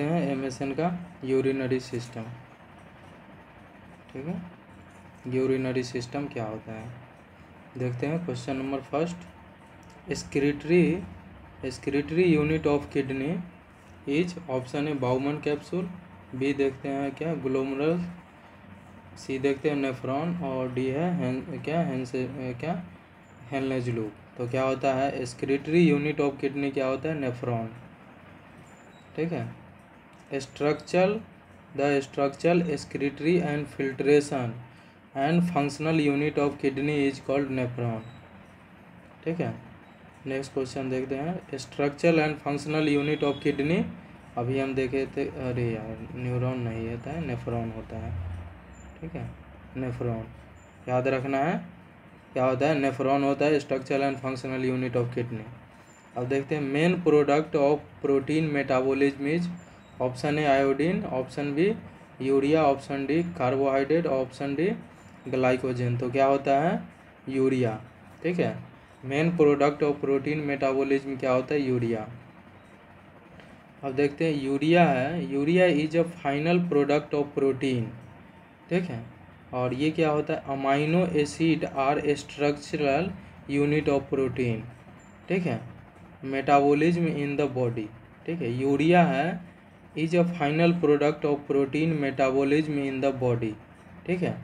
हैं एमएसएन का urinary system. ठीक है, यूरिनरी सिस्टम क्या होता है देखते हैं। Question number first, excretory unit of kidney is, option A Bowman capsule, B देखते हैं क्या ग्लोमेरुलस, सी देखते हैं नेफ्रॉन, और डी है हेनलेज लूप। तो क्या होता है एक्सक्रीटरी यूनिट ऑफ किडनी, क्या होता है नेफ्रॉन। ठीक है, the structural, excretory and filtration and functional unit of kidney is called nephron। ठीक है, नेक्स्ट क्वेश्चन देखते हैं। Structural and functional unit of kidney, अभी हम देखे थे, अरे यार न्यूरॉन नहीं होता है, नेफ्रॉन होता है। ठीक है, नेफ्रॉन याद रखना है, क्या होता है नेफ्रॉन होता है structural and functional unit of kidney. अब देखते हैं main product of protein metabolism is, option A iodine, option B urea, option D carbohydrate, option D glycogen. तो क्या होता है यूरिया। ठीक है, main product of protein metabolism क्या होता है यूरिया। अब देखते हैं यूरिया है, urea is a final product of protein. ठीक है, और ये क्या होता है amino acid are structural unit of protein. ठीक है, मेटाबॉलिज्म इन द बॉडी। ठीक है, यूरिया है is a final product of protein metabolism in the body. ठीक है,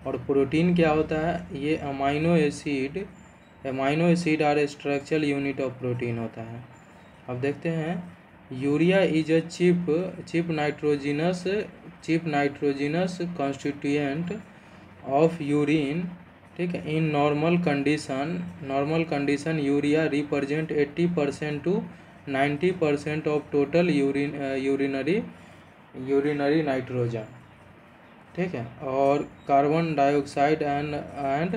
और प्रोटीन क्या होता है ये amino acid are structural unit of protein होता है। अब देखते हैं urea is a chief nitrogenous constituent of urine. ठीक है, in normal condition urea represent 80% to 90% of total urinary nitrogen. ठीक है, और carbon dioxide and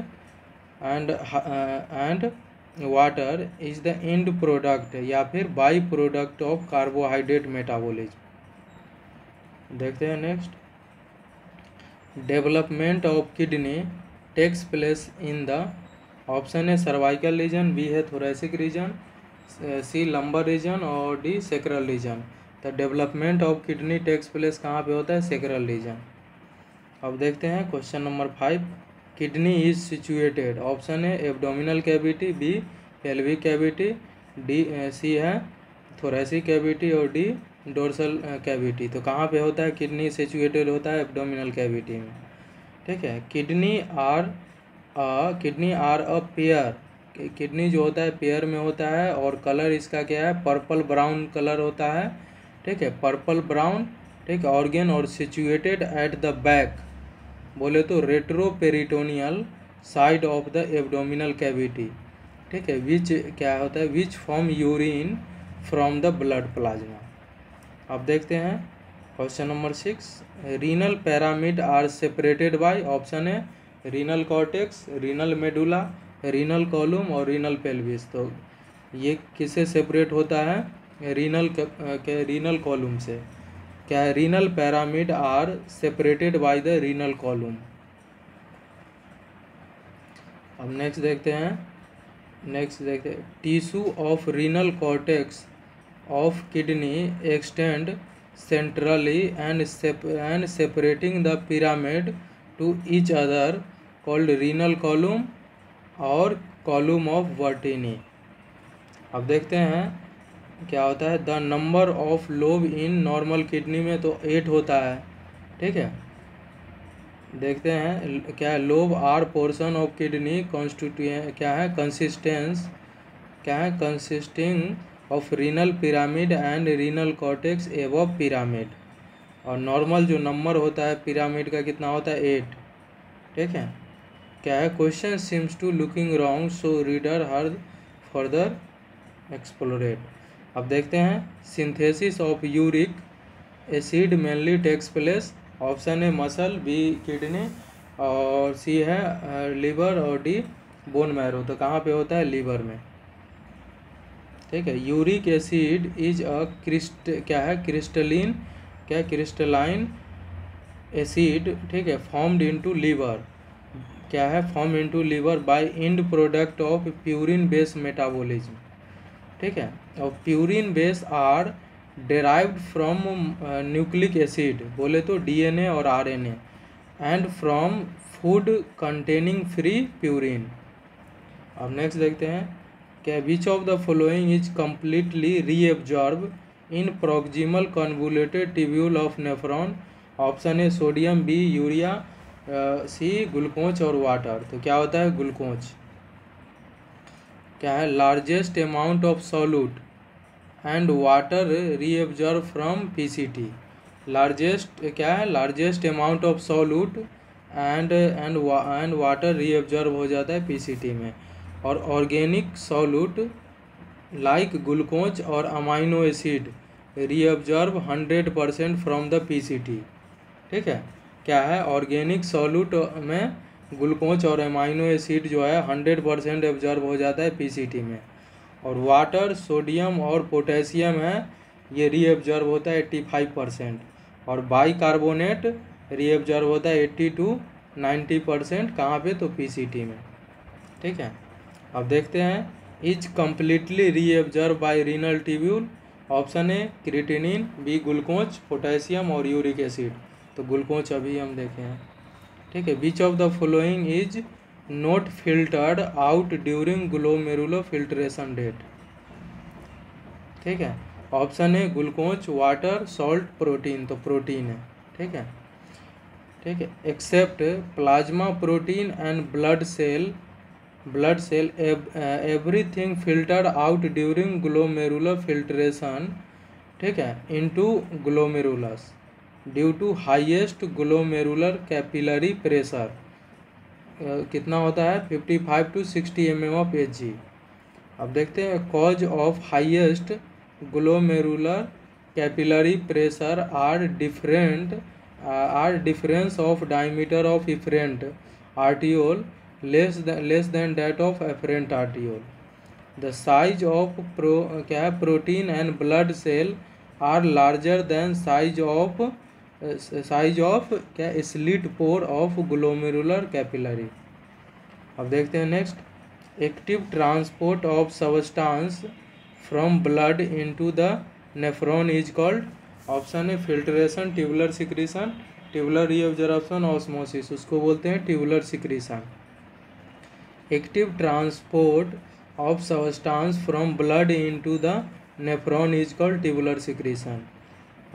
water is the end product या फिर by product of carbohydrate metabolism. देखते हैं next, development of kidney takes place in the, option है cervical region, B है thoracic region, C lumbar region, और डी सेक्रल रीजन। तो development of kidney takes place कहाँ पे होता है सेक्रल रीजन। अब देखते हैं question number 5, kidney is situated, option है abdominal cavity, B pelvic cavity, D C है थोरेसिक कैविटी, और डी डोर्सल कैविटी। तो कहाँ पे होता है किडनी सिचुएटेड होता है एब्डोमिनल कैविटी में। ठीक है, kidney are a pair, kidney जो होता है पेयर में होता है, और कलर इसका क्या है पर्पल ब्राउन कलर होता है। ठीक है, पर्पल ब्राउन। ठीक है, ऑर्गन और सिचुएटेड एट द बैक, बोले तो retroperitoneal side of the abdominal cavity. ठीक है, विच क्या होता है which form urine from the blood plasma. अब देखते हैं question number 6, renal pyramid are separated by, option है renal cortex, renal medulla, renal column और रीनल पेल्विस। तो ये किससे सेपरेट होता है रीनल कॉलम से। क्या है renal pyramid are separated by the renal column. अब नेक्स्ट देखते हैं tissue of renal cortex of kidney extend centrally and separating the pyramid to each other called renal column और कॉलम ऑफ वर्टिनी। अब देखते हैं क्या होता है the number of lobe in normal kidney में, तो 8 होता है। ठीक है, देखते हैं क्या है lobe are portion of kidney consisting of renal pyramid and renal cortex above pyramid, और नॉर्मल जो नंबर होता है पिरामिड का कितना होता है 8। ठीक है, क्या है question seems to looking wrong so reader her further explore it. अब देखते हैं synthesis of uric acid mainly takes place, option है मसल, बी किडनी, और सी है लीवर, और डी बोन मैरो। तो कहाँ पे होता है लीवर में। ठीक है, uric acid is a crystalline acid. ठीक है, फॉर्म्ड इनटू लीवर, क्या है form into liver by end product of purine base metabolism. ठीक है, और purine base are derived from nucleic acid, बोले तो DNA और RNA, and from food containing free purine. अब नेक्स्ट देखते हैं क्या which of the following is completely reabsorb in proximal convoluted tubule of nephron. Option A sodium, B urea, C glucose और water. तो क्या होता है ग्लूकोज. क्या है largest amount of solute and water reabsorb from PCT. Largest क्या है largest amount of solute and water reabsorb हो जाता है पीसीटी में. और ऑर्गेनिक सॉल्यूट लाइक ग्लूकोज और amino acid reabsorb 100% from the PCT. ठीक है क्या है ऑर्गेनिक सॉल्यूट में ग्लूकोज और अमाइनो एसिड जो है 100% एब्जॉर्ब हो जाता है पीसीटी में. और वाटर, सोडियम और पोटेशियम है ये रीअब्जॉर्ब होता है 85%. और बाइकार्बोनेट रीअब्जॉर्ब होता है 80 to 90%. कहाँ पे तो पीसीटी में. ठीक है अब देखते हैं is completely reabsorb by renal tubule. Option A creatinine, B glucose, potassium और यूरिक एसिड. तो ग्लूकोज अभी हम देखे हैं. ठीक है which of the following is not filtered out during glomerular filtration rate. ठीक है option A glucose, water, salt, protein. तो प्रोटीन है. ठीक है except plasma protein and blood cell everything filtered out during glomerular filtration. ठीक है into glomerulus due to highest glomerular capillary pressure. कितना होता है 55 to 60 mm of Hg. अब देखते हैं cause of highest glomerular capillary pressure are difference of diameter of efferent arteriole less than that of afferent arteriole. The size of protein and blood cell are larger than size of slit pore of glomerular capillary. अब देखते हैं next active transport of substance from blood into the nephron is called. Option है filtration, tubular secretion, tubular reabsorption, osmosis. उसको बोलते हैं tubular secretion. Active transport of substance from blood into the nephron is called tubular secretion.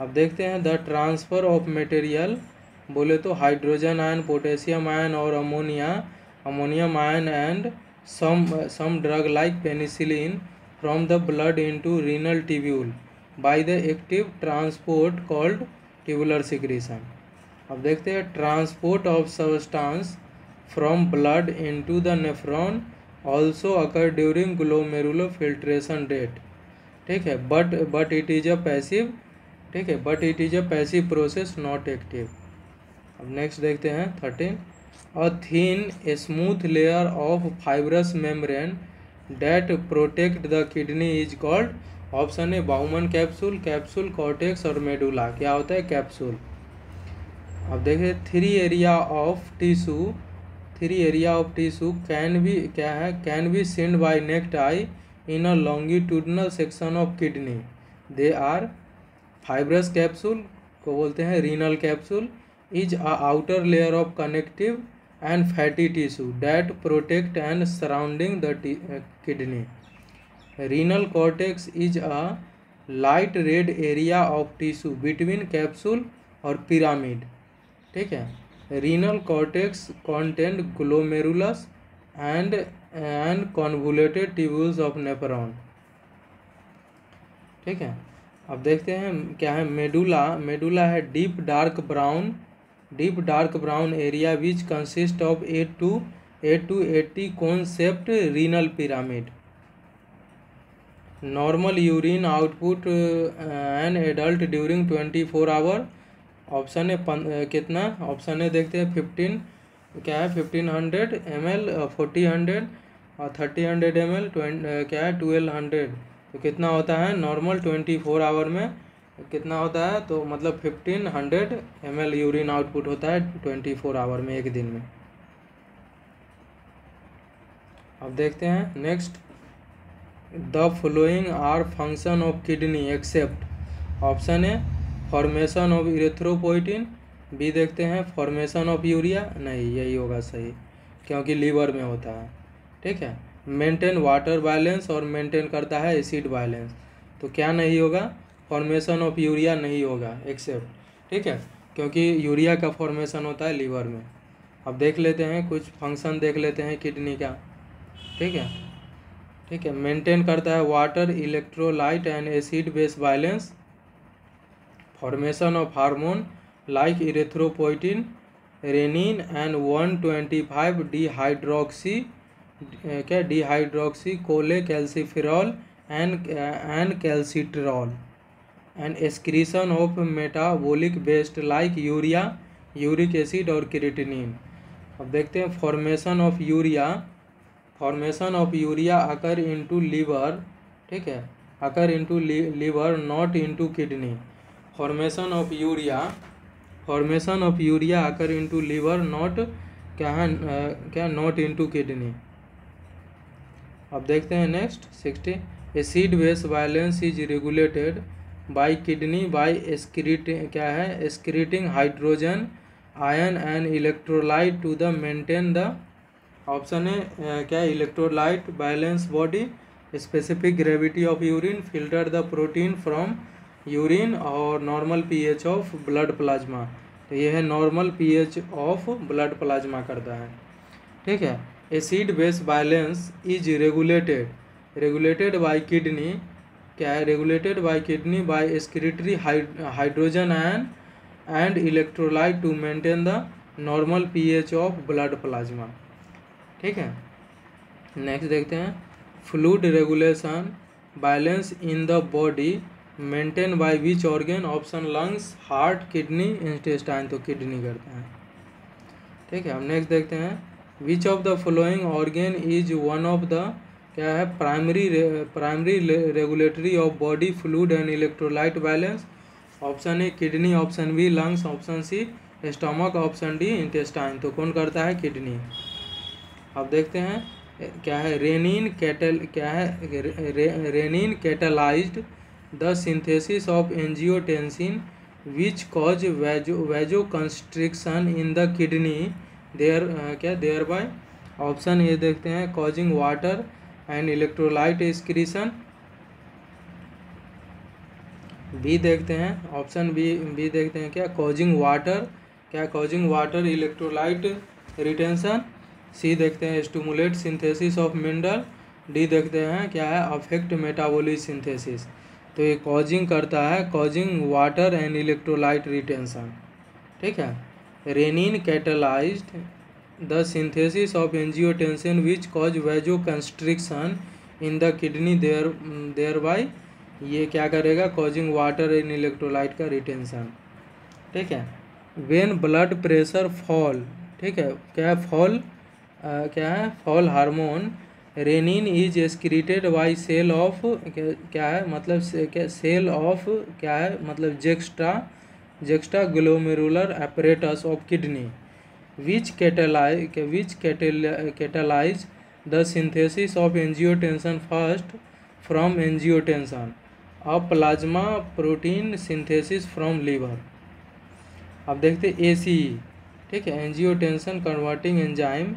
अब देखते हैं the transfer of material बोले तो hydrogen ion, potassium ion और ammonium ion and some drug like penicillin from the blood into renal tubule by the active transport called tubular secretion. अब देखते हैं transport of substance from blood into the nephron also occur during glomerular filtration rate. ठीक है but it is a passive. ठीक है but it is a passive process not active. अब next देखते हैं 13. a thin smooth layer of fibrous membrane that protect the kidney is called. Option है Bowman capsule, cortex और medulla. क्या होता है कैप्सूल. अब देखिए three area of tissue can be seen by naked eye in a longitudinal section of kidney. They are fibrous capsule को बोलते हैं renal capsule, is a outer layer of connective and fatty tissue that protect and surrounding the kidney. Renal cortex is a light red area of tissue between capsule और pyramid. ठीक है renal cortex contain glomerulus and convoluted tubules of nephron. ठीक है अब देखते हैं क्या है मेडुला है deep dark brown area which consist of 8 to 80 cone shaped renal pyramid. Normal urine output an adult during 24 hour. Option है कितना. ऑप्शन है देखते हैं 15 क्या है 1500 ml, 4000 और 3000 ml, क्या है 1200. तो कितना होता है नॉर्मल 24 आवर में कितना होता है तो मतलब 1500 ml यूरिन आउटपुट होता है 24 आवर में एक दिन में. अब देखते हैं next the following are function of kidney except. Option A formation of erythropoietin, B देखते हैं फॉर्मेशन ऑफ यूरिया, नहीं यही होगा सही क्योंकि लीवर में होता है। ठीक है, मेंटेन वाटर बैलेंस और मेंटेन करता है एसिड बैलेंस, तो क्या नहीं होगा, फॉर्मेशन ऑफ यूरिया नहीं होगा एक्सेप्ट। ठीक है, क्योंकि यूरिया का फॉर्मेशन होता है लीवर में। अब देख लेते हैं कुछ फंक्शन देख लेते हैं किडनी का। ठीक है, ठीक है, मेंटेन करता है water, electrolyte and acid base balance, formation of hormone like erythropoietin, renin and 125 dihydroxy क्या dihydroxy cholecalciferol and calcitriol and excretion of metabolic waste like urea, uric acid और क्रिएटिनिन। अब देखते हैं formation of urea, formation of urea occur into liver. ठीक है, occur into liver not into kidney. Formation of urea, formation of urea occur into liver not क्या है क्या not into kidney. अब देखते हैं next 60, acid base balance is regulated by kidney by क्या है excreting hydrogen ion and electrolyte to the maintain the, option है क्या electrolyte balance body, specific gravity of urine, filter the protein from urine और normal pH of blood plasma. तो ये है normal pH of blood plasma करता है। ठीक है, acid base balance is regulated by kidney, क्या है regulated by kidney by excretory hydrogen ion and electrolyte to maintain the normal pH of blood plasma. ठीक है, नेक्स्ट देखते हैं fluid regulation balance in the body maintain by which organ, option lungs, heart, kidney, intestine, तो kidney करता है। ठीक है, अब नेक्स्ट देखते हैं which of the following organ is one of the क्या है primary regulatory of body fluid and electrolyte balance, option A kidney, option B lungs, option C stomach, option D intestine, तो कौन करता है किडनी। अब देखते हैं क्या है renin catalysed the synthesis of angiotensin which cause vasoconstriction in the kidney thereby, option A देखते हैं causing water and electrolyte excretion, B देखते हैं ऑप्शन बी देखते हैं क्या causing water electrolyte retention, C देखते हैं stimulate synthesis of mineral, D देखते हैं क्या है अफेक्ट मेटाबॉलिक सिंथेसिस। तो ये कॉजिंग करता है causing water and electrolyte retention. ठीक है, renin catalysed the synthesis of angiotensin which cause vasoconstriction in the kidney thereby, ये क्या करेगा कॉजिंग वाटर एंड इलेक्ट्रोलाइट का रिटेंशन। ठीक है, व्हेन ब्लड प्रेशर फॉल, ठीक है क्या है fall hormone renin is excreted by cell of क्या है मतलब सेल ऑफ क्या है मतलब juxta glomerular apparatus of kidney which catalyse the synthesis of angiotensin first from angiotensin a plasma protein synthesis from liver. अब देखते ACE, ठीक है angiotensin converting enzyme,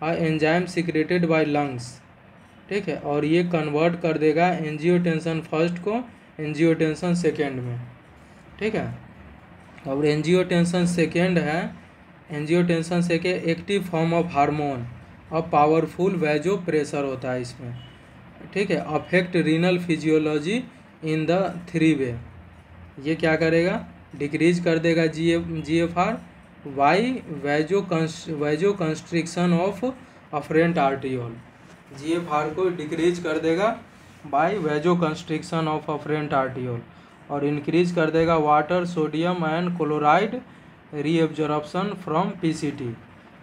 enzyme secreted by lungs. ठीक है, और ये कन्वर्ट कर देगा एंजियोटेंसन फर्स्ट को एंजियोटेंसन सेकेंड में। ठीक है, और एंजियोटेंसन सेकेंड है angiotensin second active form of hormone, अब पावरफुल वेजो प्रेशर होता है इसमें। ठीक है, affect renal physiology in the 3 way, ये क्या करेगा डिक्रीज कर देगा GFR by vasoconstriction of afferent arteriole, GFR को डिक्रीज कर देगा by vasoconstriction of afferent arteriole, और इंक्रीज कर देगा water sodium and chloride reabsorption from PCT,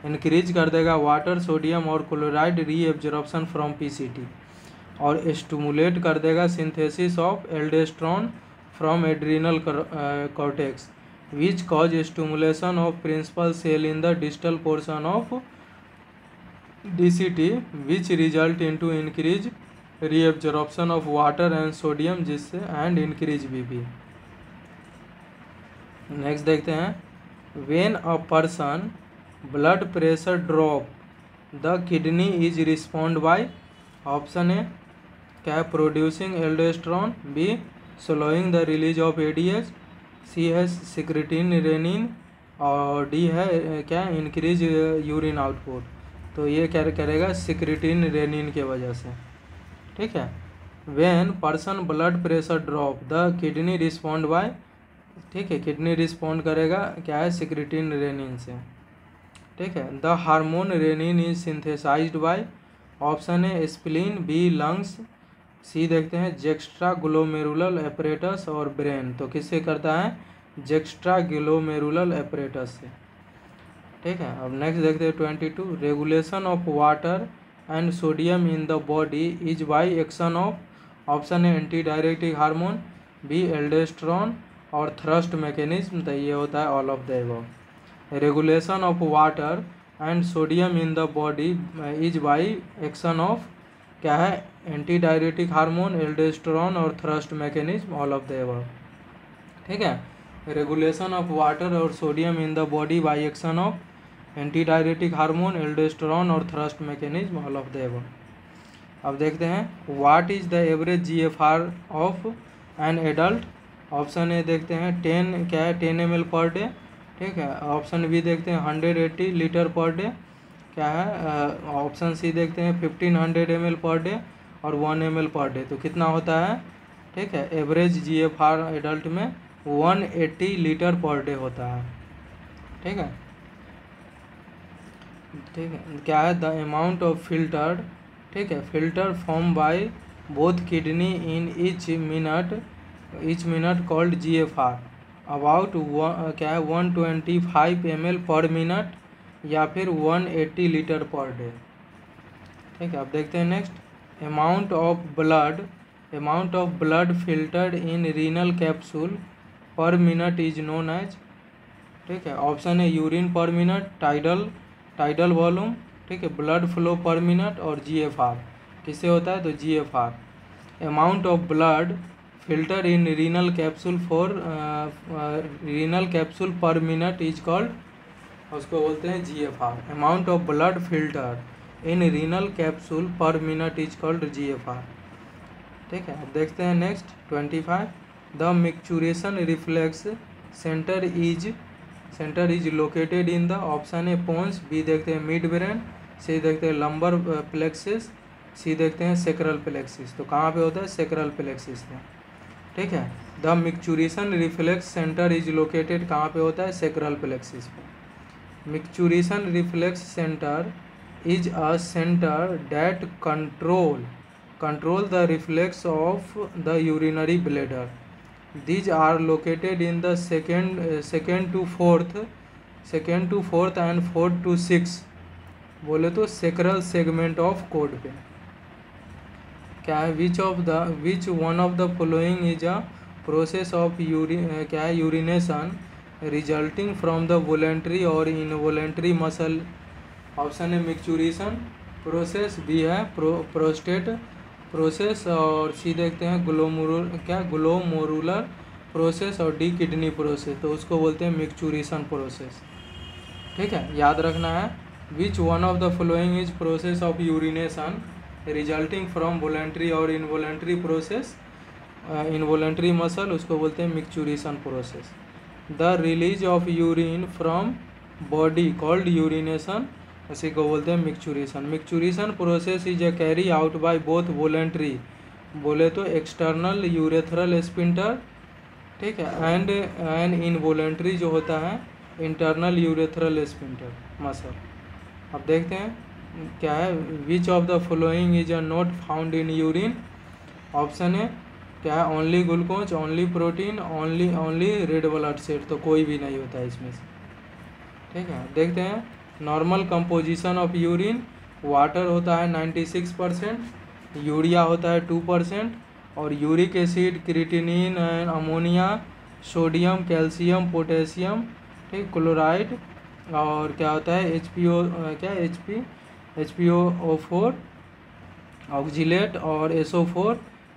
increase कर देगा वाटर सोडियम और क्लोराइड रीएब्जॉर्प्शन फ्रॉम PCT, और स्टिमुलेट कर देगा synthesis of aldosterone from adrenal cortex which cause stimulation of principal cell in the distal portion of DCT which result into increase reabsorption of water and sodium जिससे and increase BP। Next देखते हैं, when a person blood pressure drop the kidney is respond by, option A क्या है producing aldosterone, B slowing the release of ADH, C है secretin rennin, और D है क्या increase urine output. तो ये क्या करेगा सिक्रेटिन रेनिन के वजह से। ठीक है, when person blood pressure drop the kidney respond by, ठीक है किडनी रिस्पॉन्ड करेगा क्या है सिक्रेटिन रेनिन से। ठीक है, the hormone renin is synthesized by, option A spleen, B lungs, C देखते हैं जेक्स्ट्रा ग्लोमेरुलर एपरेटस और ब्रेन। तो किससे करता है, जेक्स्ट्रा ग्लोमेरुलर एपरेटस से। ठीक है, अब नेक्स्ट देखते हैं 22, regulation of water and sodium in the body is by action of, option A anti diuretic hormone, B aldosterone और थ्रस्ट मैकेनिज्म। तो ये होता है all of the above. Regulation of water and sodium in the body is by action of क्या है anti diuretic hormone, aldosterone और thirst mechanism, all of the above. ठीक है, रेगुलेशन ऑफ वाटर और sodium in the body bye action of anti diuretic hormone, aldosterone और thirst mechanism, all of the above. अब देखते हैं what is the average GFR of an adult, option A देखते हैं 10 क्या है 10 ml पर डे। ठीक है, ऑप्शन बी देखते हैं 180 लीटर पर डे, क्या है ऑप्शन सी देखते हैं 1500 ml पर डे और 1 ml पर डे। तो कितना होता है, ठीक है एवरेज जीएफआर एडल्ट में 180 लीटर पर डे होता है। ठीक है, ठीक है क्या है द अमाउंट ऑफ फिल्टर्ड, ठीक है filter form by both kidney in each minute called GFR, about क्या है 125 ml पर मिनट या फिर 180 लीटर पर डे। ठीक है, अब देखते हैं next, amount of blood filtered in renal capsule per minute is known as, ठीक है ऑप्शन है यूरिन पर मिनट, टाइडल वॉल्यूम, ठीक है ब्लड फ्लो पर मिनट और जीएफआर। किससे होता है, तो GFR. Amount of blood filter in renal capsule per minute is called, उसको बोलते हैं GFR. Amount of blood filter in renal capsule per minute is called GFR. ठीक है, अब देखते हैं next 25, the micturition reflex centre is located in the, option A pons, B देखते हैं मिड ब्रेन, सी देखते हैं लंबर प्लेक्सिस, सी देखते हैं सेक्रल प्लेक्सिस। तो कहाँ पे होता है, सेक्रल प्लेक्सिस में। ठीक है, the micturition reflex centre is located कहाँ पे होता है, सेक्रल प्लेक्सिस पे। Micturition reflex center is a center that control the reflex of the urinary bladder. These are located in the second to fourth and fourth to sixth बोले तो sacral segment of cord पे। क्या है which one of the following is a process of क्या है urination resulting from the voluntary और involuntary muscle, option है micturition process, B है प्रोस्टेट प्रोसेस और सी देखते हैं ग्लोमोरुलर प्रोसेस और डी किडनी प्रोसेस। तो उसको बोलते हैं मिक्चुरेशन प्रोसेस। ठीक है, याद रखना है which one of the following is process of urination resulting from voluntary और इनवॉलेंट्री प्रोसेस, इनवॉलेंट्री मसल उसको बोलते हैं micturition process. The release of urine from body called urination, उसी को बोलते हैं micturition. Micturition process is a carry out by both voluntary बोले तो एक्सटर्नल यूरेथ्रल स्पिंटर, ठीक है एंड इनवॉलेंट्री जो होता है इंटरनल यूरेथ्रल स्पिंटर मसल। अब देखते हैं क्या है which of the following is a not found in urine, option है क्या है only glucose, only protein, only red blood cell. तो कोई भी नहीं होता है इसमें से। ठीक है, देखते हैं normal composition of urine, water होता है 96%, यूरिया होता है 2% और uric acid, creatinine, ammonia, sodium, calcium, potassium, ठीक क्लोराइड और क्या होता है HPO4 ऑक्जिलेट और SO4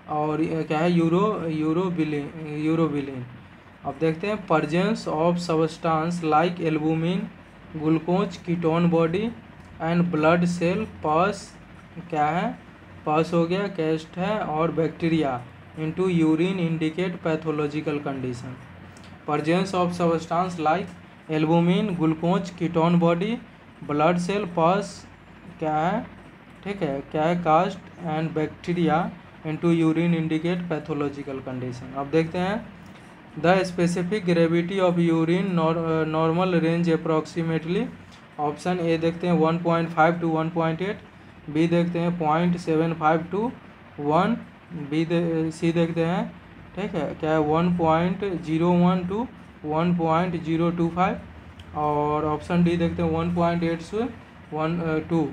और क्या है यूरोबिलिन। अब देखते हैं presence of substance like albumin, glucose, ketone body and blood cell pass क्या है, पास हो गया, कैस्ट है, और bacteria into urine indicate pathological condition. Presence of substance like albumin, glucose, ketone body, blood cell pass क्या है, ठीक है, क्या है, cast and bacteria into urine indicate pathological condition. अब देखते हैं the specific gravity of urine normal range approximately. Option A देखते हैं 1.5 to 1.8, बी देखते हैं 0.75 to 1, सी देखते हैं, ठीक है, क्या है 1.01 to 1.025, और ऑप्शन डी देखते हैं 1.8 से 2।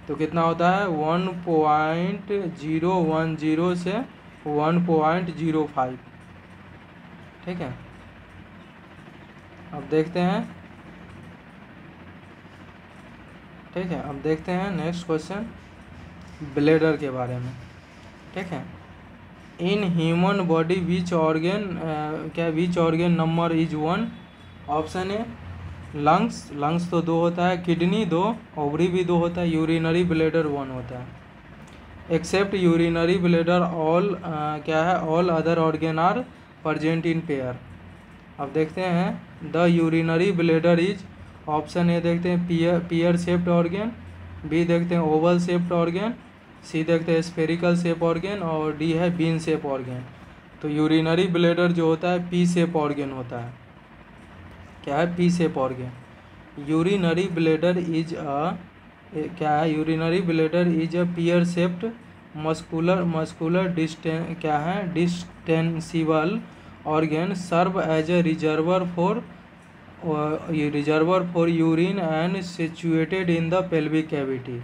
तो कितना होता है 1.010 से 1.05, ठीक है। अब देखते हैं, ठीक है, अब देखते हैं नेक्स्ट क्वेश्चन ब्लैडर के बारे में, ठीक है। In human body which organ क्या which organ number is 1। Option A lungs तो 2 होता है, किडनी 2, ओवरी भी 2 होता है, यूरिनरी ब्लैडर 1 होता है। एक्सेप्ट यूरिनरी ब्लैडर ऑल क्या है, all other organ are present in pair. अब देखते हैं the urinary bladder is, option A देखते हैं पियर शेप्ड ऑर्गन, बी देखते हैं ओवल शेप्ड ऑर्गन, सी देखते हैं स्फेरिकल शेप ऑर्गन, और डी है बीन शेप ऑर्गन। तो यूरिनरी ब्लैडर जो होता है पी शेप ऑर्गन होता है, क्या है, P shape organ. Urinary bladder is a क्या है, urinary bladder is a pear shaped muscular क्या है, distensible organ serve as a reservoir for urine and situated in the pelvic cavity.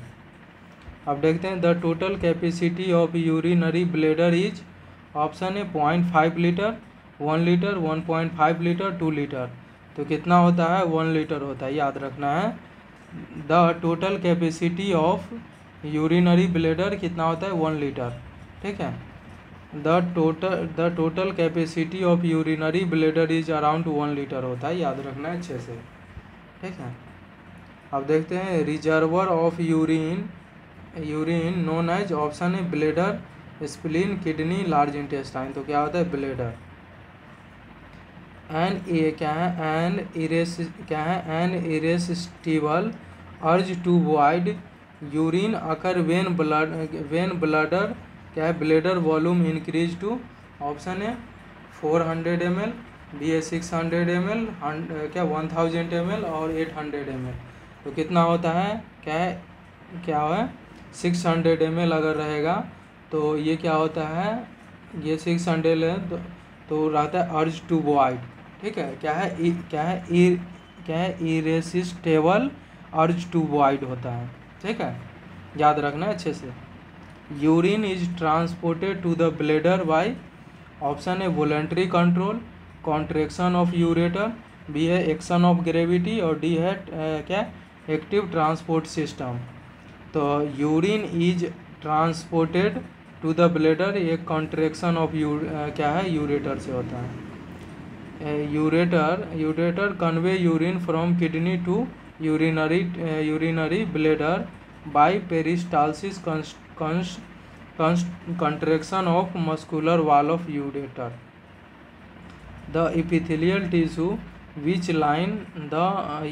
अब देखते हैं the total capacity of urinary bladder is, option है 0.5 litre, 1 litre, 1.5 litre, 2 litre. तो कितना होता है 1 लीटर होता है, याद रखना है। The total capacity of urinary bladder कितना होता है 1 लीटर, ठीक है। The total capacity of urinary bladder is around 1 litre होता है, याद रखना है अच्छे से, ठीक है। अब देखते हैं reservoir of urine known as, option है bladder, spleen, kidney, large intestine. तो क्या होता है bladder. An irresistible urge to void urine occur when bladder क्या है, bladder volume increase to, option है 400 ml, बी है 600 ml, क्या 1000 ml और 800 ml। तो कितना होता है, क्या है 600 ml अगर रहेगा तो ये क्या होता है, ये 600 है तो रहता है अर्ज टू वॉइड, ठीक है। क्या है इरेसिस्टेबल अर्ज टू वॉइड होता है, ठीक है, याद रखना है अच्छे से। Urine is transported to the bladder by, option है voluntary control, contraction of ureter, B है एक्शन ऑफ ग्रेविटी, और डी है क्या एक्टिव ट्रांसपोर्ट सिस्टम। तो urine is transported to the bladder, एक कॉन्ट्रैक्शन ऑफ क्या है यूरेटर से होता है। Ureter convey urine from kidney to urinary bladder by peristalsis contraction of muscular wall of ureter. The epithelial tissue which line the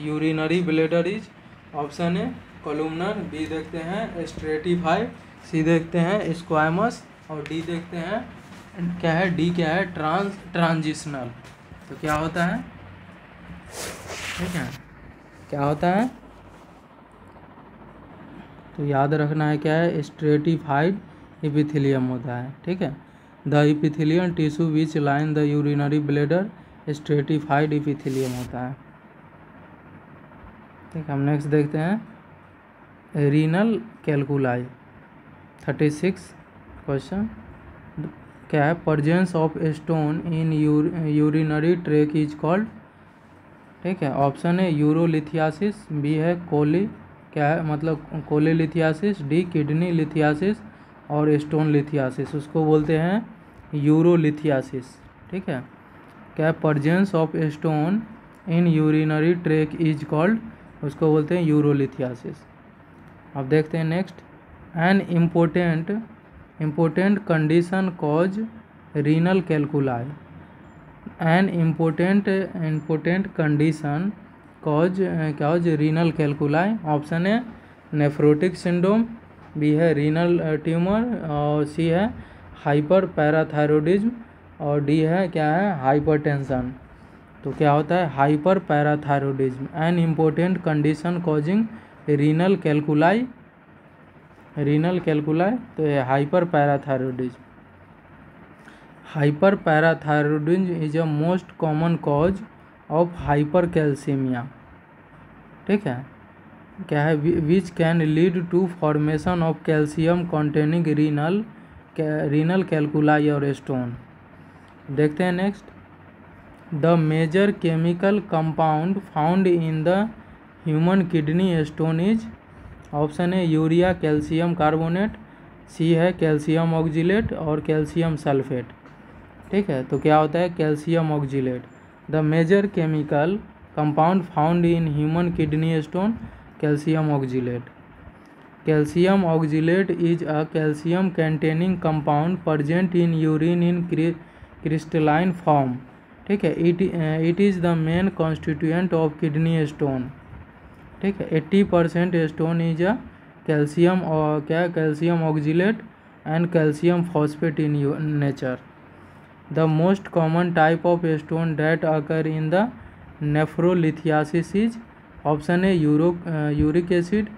urinary bladder is, option है columnar, B देखते हैं stratified, सी देखते हैं स्क्वामस, और D देखते हैं क्या है, डी क्या है ट्रांजिशनल। तो क्या होता है, ठीक है, क्या होता है, तो याद रखना है क्या है स्ट्रेटिफाइड एपिथेलियम होता है, ठीक है। The epithelial tissue which line the urinary bladder stratified epithelium होता है, ठीक है। हम नेक्स्ट देखते हैं रीनल कैलकुलाई 36 क्वेश्चन, क्या है presence of stone in urinary track is called, ठीक है। ऑप्शन है यूरोलिथियासिस, बी है कोली क्या है मतलब कोलेलिथियासिस, डी किडनी लिथियासिस, और स्टोन लिथियासिस, उसको बोलते हैं यूरोलिथियासिस, ठीक है। क्या presence of stone in urinary track is called, उसको बोलते हैं यूरोलिथियासिस। अब देखते हैं next, N important condition cause renal calculi. N important condition cause renal calculi. Option है नेफ्रोटिक सिंड्रोम, बी है रीनल ट्यूमर, और सी है हाइपर पैराथायरॉयडिज्म, और डी है क्या है हाइपरटेंशन। तो क्या होता है hyperparathyroidism, an important condition causing renal calculi, तो ये hyperparathyroidism. Hyperparathyroidism is a most common cause of hypercalcaemia. ठीक है, क्या है which can lead to formation of calcium containing renal calculi और स्टोन। देखते हैं next, the major chemical compound found in the human kidney stone is. Option है urea calcium carbonate, C है calcium oxalate, और कैल्शियम सल्फेट। ठीक है, तो क्या होता है calcium oxalate. The major chemical compound found in human kidney stone, calcium oxalate. Calcium oxalate is a calcium containing compound present in urine in crystalline form. ठीक है, it is the main constituent of kidney stone. ठीक है, 80% stone is a calcium, और क्या calcium oxalate and calcium phosphate in nature. The most common type of stone that occur in the nephrolithiasis is. Option है uric acid,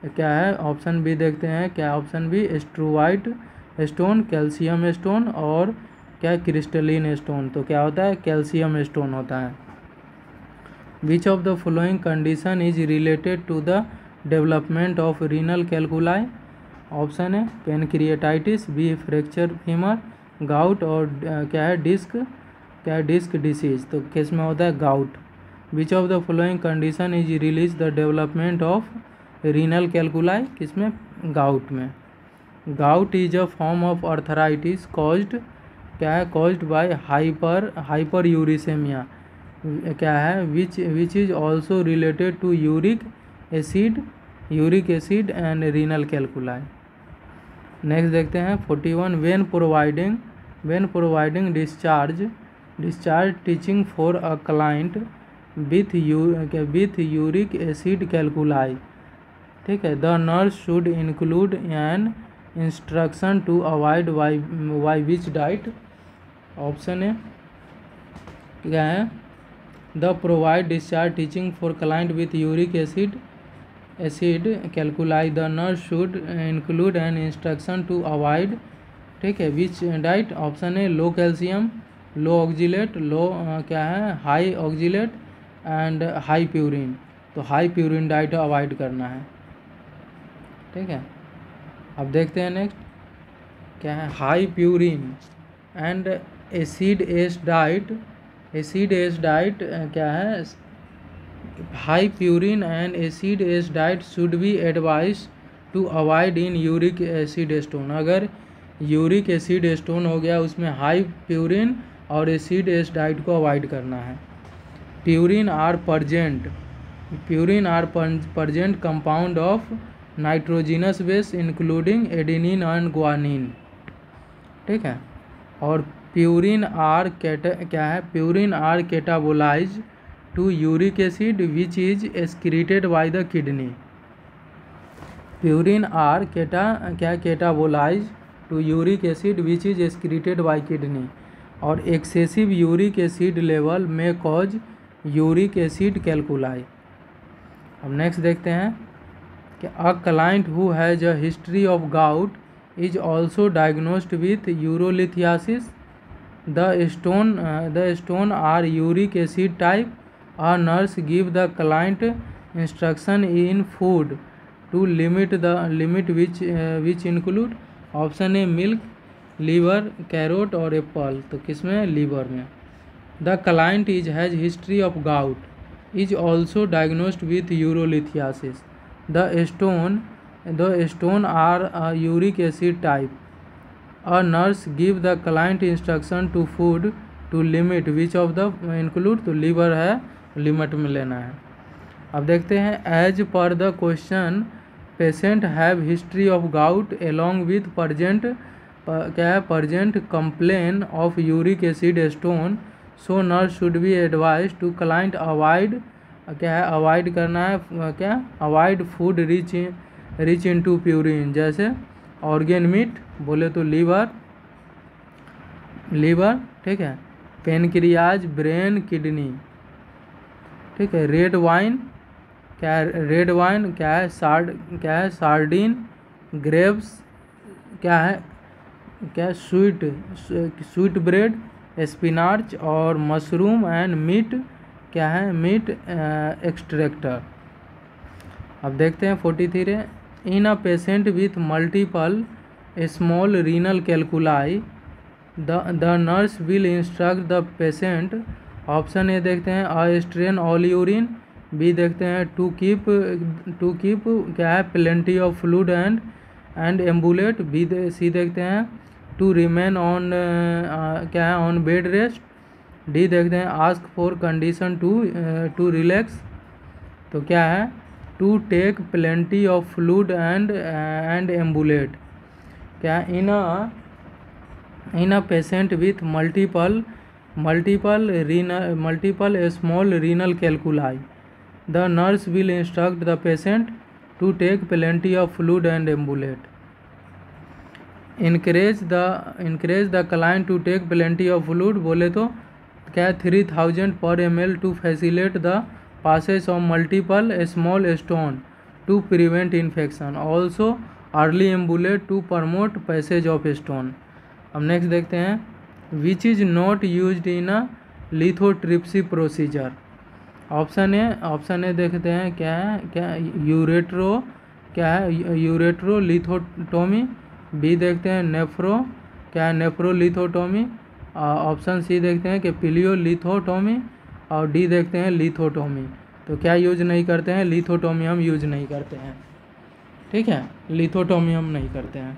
क्या है option B देखते हैं, क्या option B struvite stone, calcium stone, और क्या क्रिस्टलिन स्टोन। तो क्या होता है कैल्शियम स्टोन होता है। Which of the following condition is related to the development of renal calculi. Option है pancreatitis, B fracture femur, gout, और क्या है डिस्क डिसीज। तो किस में होता है gout. Which of the following condition is release the development of renal calculi, किसमें गाउट में। Gout is a form of arthritis caused, क्या है कॉज्ड बाय हाइपर यूरिसेमिया, क्या है which is also related to uric acid and renal calculi. Next देखते हैं 41, when providing discharge teaching for a client with uric acid calculi. ठीक है, the nurse should include an instruction to avoid Y which diet. Option है क्या है the provide discharge teaching for client with uric acid calculi, the nurse should include an instruction to avoid. ठीक है, विच diet. Option है लो calcium, लो oxalate, क्या है high oxalate and high purine. तो high purine diet avoid करना है। ठीक है, अब देखते हैं नेक्स्ट क्या है high purine and acid ash diet. क्या है high purine and acid ash diet should be advise to avoid in uric acid stone. अगर यूरिक एसिड स्टोन हो गया उसमें हाई प्यूरिन और एसिड एस डाइट को अवॉइड करना है। Purine are present compound of nitrogenous base including adenine and guanine. ठीक है, और purine are catabolize to uric acid which is excreted by the kidney. Purine are catabolize to uric acid which is excreted by kidney, और excessive uric acid level में cause uric acid calculi. अब next देखते हैं कि a client who has a history of gout is also diagnosed with urolithiasis. The stone are uric acid type. A nurse give the client instruction in food to limit which include। Option है milk, liver, carrot और apple. तो किसमें liver में। The client has history of gout is also diagnosed with urolithiasis. The stone are a uric acid type. A nurse give the client instruction to food to limit which of the include, तो liver है, limit में लेना है। अब देखते हैं as per the question patient have history of gout along with present क्या है present complain of uric acid stone, so nurse should be advise to client avoid क्या है अवॉइड करना है क्या avoid food rich into purine, जैसे organ meat बोले तो लीवर, ठीक है, पेनक्रियाज, ब्रेन, किडनी, ठीक है। रेड वाइन क्या है रेड वाइन क्या है सार्डिन, ग्रेप्स क्या है स्वीट ब्रेड, स्पिनाच और मशरूम एंड मीट क्या है मीट एक्सट्रैक्टर। अब देखते हैं 43 in a patient with multiple small renal calculi the nurse will instruct the patient, option A देखते हैं a strain all urine, B देखते हैं टू कीप क्या है plenty of fluid and ambulate, C देखते हैं टू रिमेन ऑन क्या है ऑन बेड रेस्ट, डी देखते हैं ask for condition to relax, तो क्या है to take plenty of fluid and ambulate. क्या in a patient with multiple small renal calculi the nurse will instruct the patient to take plenty of fluid and ambulate. Encourage the client to take plenty of fluid बोले तो क्या 3000 पर ml to facilitate the passage of multiple small stone to prevent infection, also early ambulate to promote passage of stone. अब next देखते हैं which is not used in a lithotripsy procedure, option A देखते हैं क्या यूरेट्रो lithotomy, B देखते हैं नेफ्रोलिथोटोमी, option C देखते हैं कि पिलियोलिथोटोमी, और डी देखते हैं लिथोटोमी। तो क्या यूज नहीं करते हैं, लिथोटोमी हम यूज नहीं करते हैं, ठीक है, लिथोटोमी हम नहीं करते हैं।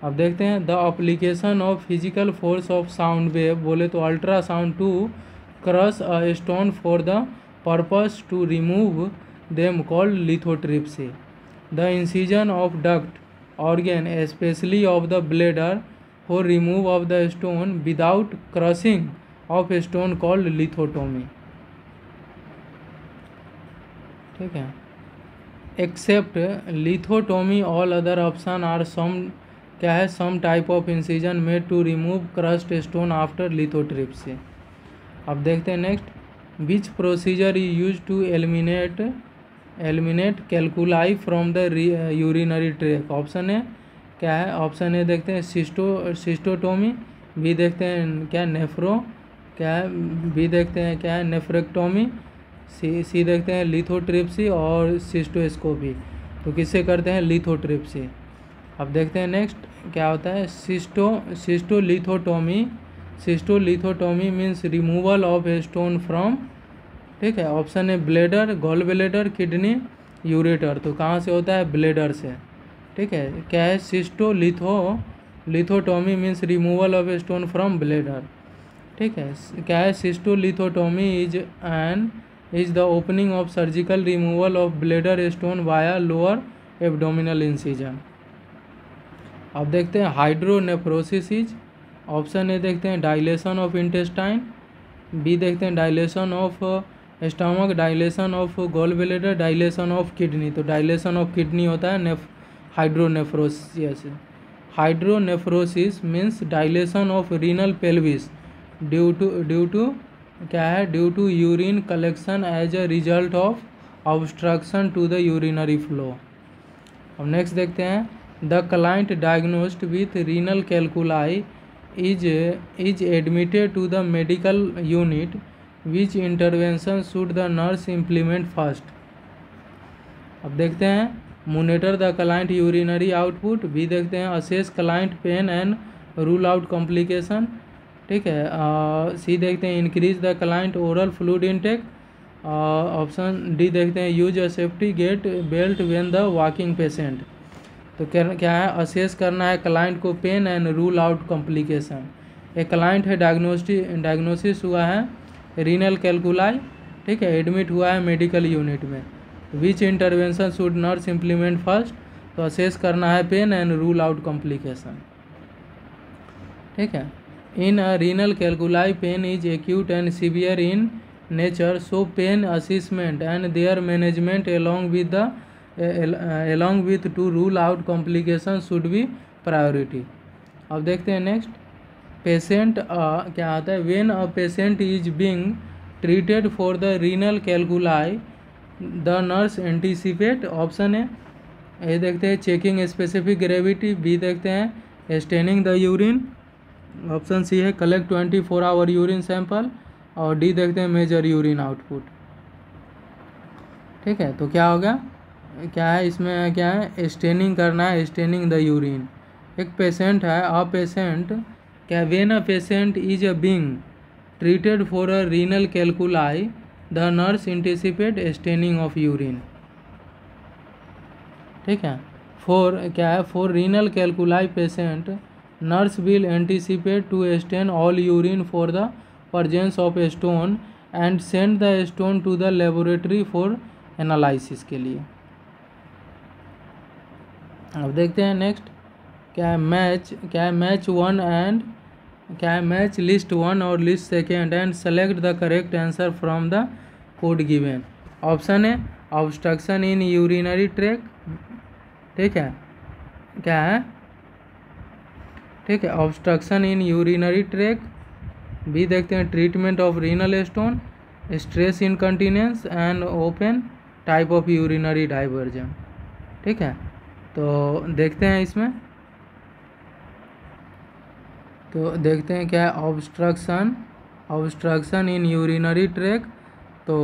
अब देखते हैं the application of physical force of sound wave बोले तो ultrasound to crush a stone for the purpose to remove them called lithotripsy. The incision of duct organ especially of the bladder for remove of the stone without crushing of stone called lithotomy, ठीक है। Except lithotomy all other option are some type of incision made to remove crust stone after lithotripsy. अब देखते हैं next which procedure is use to eliminate calculi from the urinary tract, option है क्या है option A देखते हैं सिस्टोटोमी, B देखते हैं क्या नेफ्रो क्या है बी देखते हैं क्या है नेफ्रेक्टोमी, सी देखते हैं लिथोट्रिप्सी और सिस्टोस्कोपी। तो किससे करते हैं लिथोट्रिप्सी। अब देखते हैं नेक्स्ट क्या होता है cystolithotomy means removal of a stone from, ठीक है, ऑप्शन है bladder, gall bladder, kidney, ureter. तो कहाँ से होता है ब्लेडर से, ठीक है। क्या है lithotomy means removal of a stone from bladder, ठीक है। क्या है cystolithotomy is the opening of surgical removal of bladder stone via lower abdominal incision. अब देखते हैं हाइड्रोनेफ्रोसिस इज, ऑप्शन ए देखते हैं डायलेशन ऑफ इंटेस्टाइन, बी देखते हैं dilation of stomach, dilation of gallbladder, dilation of kidney. तो dilation of kidney होता है hydronephrosis means dilation of renal pelvis due to urine collection as a result of obstruction to the urinary flow. अब next देखते हैं the client diagnosed with renal calculi is admitted to the medical unit, which intervention should the nurse implement first। अब देखते हैं monitor the client urinary output, भी देखते हैं assess client pain and rule out complication, ठीक है। C देखते हैं increase the client oral fluid intake, option D देखते हैं use a safety gate belt when the walking patient। तो क्या है असेस करना है क्लाइंट को pain and rule out complication. एक क्लाइंट है डायग्नोसिस हुआ है रीनल कैलकुलाई, ठीक है, एडमिट हुआ है मेडिकल यूनिट में। Which intervention should nurse implement first, तो असेस करना है pain and rule out complication, ठीक है। In a renal calculi pain is acute and severe in nature, so pain assessment and their management along with to rule out complications should be priority। अब देखते हैं next patient क्या आता है, when a patient is being treated for the renal calculi the nurse anticipate, option है ए देखते हैं checking specific gravity, B देखते हैं straining the urine, option C है कलेक्ट 24 आवर यूरिन सैंपल, और डी देखते हैं मेजर यूरिन आउटपुट, ठीक है। तो क्या होगा, क्या है इसमें, क्या है स्टेनिंग करना है, स्टेनिंग द यूरिन। एक पेशेंट है अ पेशेंट, क्या when a patient is a being treated for a renal calculi the nurse anticipate straining of urine, ठीक है। फॉर क्या है, for renal calculi patient nurse will anticipate to strain all urine for the presence of stone and send the stone to the laboratory for analysis के लिए। अब देखते हैं next क्या है मैच वन एंड क्या है मैच लिस्ट 1 और list second and select the correct answer from the code given. Option है ऑब्स्ट्रक्शन इन यूरिनरी ट्रैक, ठीक है, क्या है, ठीक है, obstruction in urinary tract. B देखते हैं treatment of renal stone, stress incontinence and open type of urinary diversion, ठीक है। तो देखते हैं इसमें, तो देखते हैं क्या है ऑब्स्ट्रक्शन इन यूरिनरी ट्रैक। तो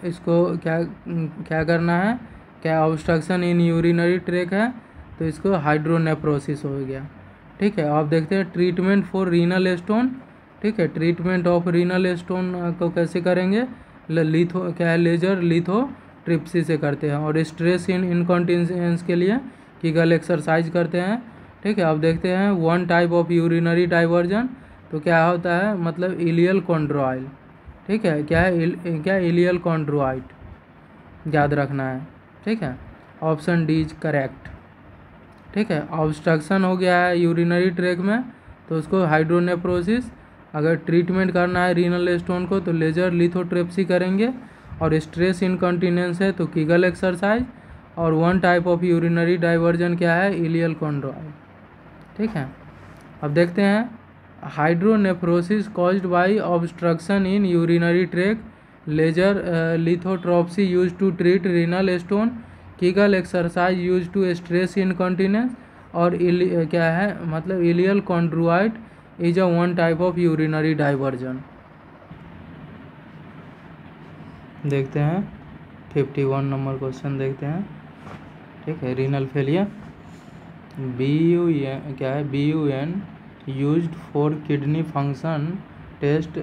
इसको क्या करना है, क्या ऑब्स्ट्रक्शन इन यूरिनरी ट्रैक है, तो इसको हाइड्रोनेफ्रोसिस हो गया, ठीक है। अब देखते हैं ट्रीटमेंट फॉर रीनल स्टोन, ठीक है, ट्रीटमेंट ऑफ रीनल स्टोन को कैसे करेंगे, क्या है लेजर लिथोट्रिप्सी से करते हैं, और स्ट्रेस इन इनकॉन्टिनेंस के लिए कीगल एक्सरसाइज करते हैं, ठीक है। अब देखते हैं 1 टाइप ऑफ यूरिनरी डाइवर्जन, तो क्या होता है, मतलब इलियल कॉन्ड्रोइल, ठीक है, क्या है, क्या इलियल कॉन्ड्रोइट याद रखना है, ठीक है। ऑप्शन डी इज करेक्ट, ठीक है। ऑब्स्ट्रक्शन हो गया है यूरिनरी ट्रैक में, तो उसको हाइड्रोनेफ्रोसिस, अगर ट्रीटमेंट करना है रीनल स्टोन को तो लेजर लिथोट्रिप्सी करेंगे, और स्ट्रेस इनकॉन्टिनेंस है तो कीगल एक्सरसाइज, और 1 टाइप ऑफ यूरिनरी डाइवर्जन क्या है, इलियल कॉन्ड्रोइल, ठीक है। अब देखते हैं hydronephrosis caused by obstruction in urinary tract, laser lithotripsy use to treat renal stone, Kegel exercise use to stress incontinence, और क्या है, मतलब ileal conduit is a 1 type of urinary diversion. देखते हैं 51 नंबर क्वेश्चन देखते हैं, ठीक है। रीनल फेलियर, BUN क्या है, BUN used for kidney function test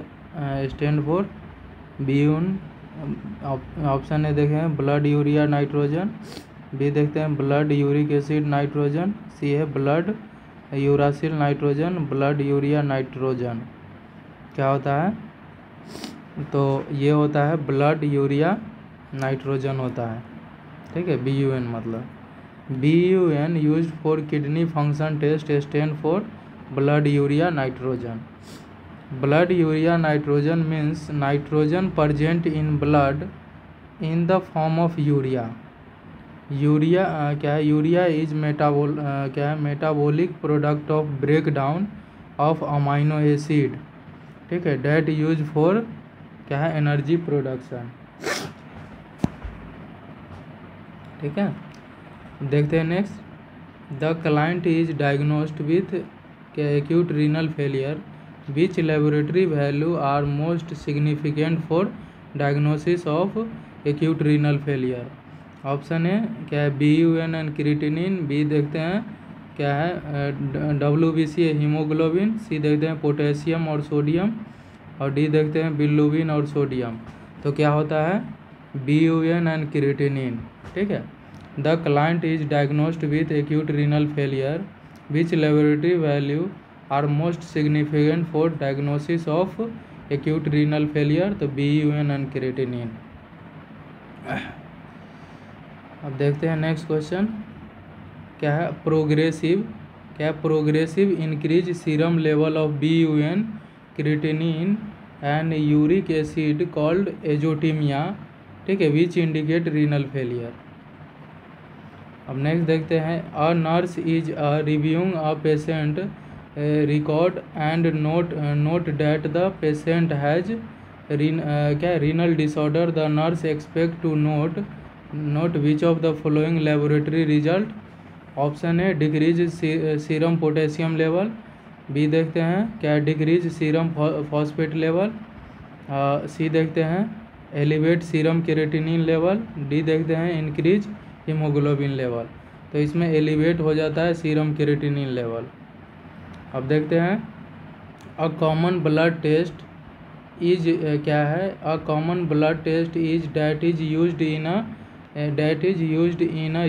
stand for BUN, option A देखें हैं ब्लड यूरिया नाइट्रोजन, बी देखते हैं blood uric acid nitrogen, C है blood uracil nitrogen, blood urea nitrogen. क्या होता है, तो ये होता है ब्लड यूरिया नाइट्रोजन होता है, ठीक है। BUN मतलब BUN used for kidney function test stand for blood urea nitrogen. Blood urea nitrogen means nitrogen present in blood in the form of urea. Urea क्या है, यूरिया इज क्या है, metabolic product of breakdown of amino acid, ठीक है, date use for क्या है, energy production, ठीक है। देखते हैं next the client is diagnosed with acute renal failure, which laboratory value are most significant for diagnosis of acute renal failure. Option है क्या है, BUN एंड क्रिएटिनिन, बी देखते हैं क्या है, WBC हीमोग्लोबिन, सी देखते हैं पोटेशियम और सोडियम, और डी देखते हैं बिलिरुबिन और सोडियम। तो क्या होता है, BUN एंड क्रिएटिनिन, ठीक है। The client is diagnosed with acute renal failure, which laboratory value are most significant for diagnosis of acute renal failure, तो BUN एंड क्रिएटिनिन। अब देखते हैं नेक्स्ट क्वेश्चन क्या है। Progressive increase serum level of BUN, creatinine and uric acid called azotemia, ठीक है, which indicate renal failure. अब next देखते हैं। A nurse is reviewing a patient record and note that the patient has renal disorder, the nurse expect to note which of the following laboratory result. Option A decrease serum potassium level, B देखते हैं क्या decrease serum phosphate level, C देखते हैं elevate serum creatinine level, D देखते हैं increase haemoglobin level. तो इसमें elevate हो जाता है सीरम क्रिएटिनिन लेवल। अब देखते हैं a common blood test is क्या है। A common blood test is that is used in a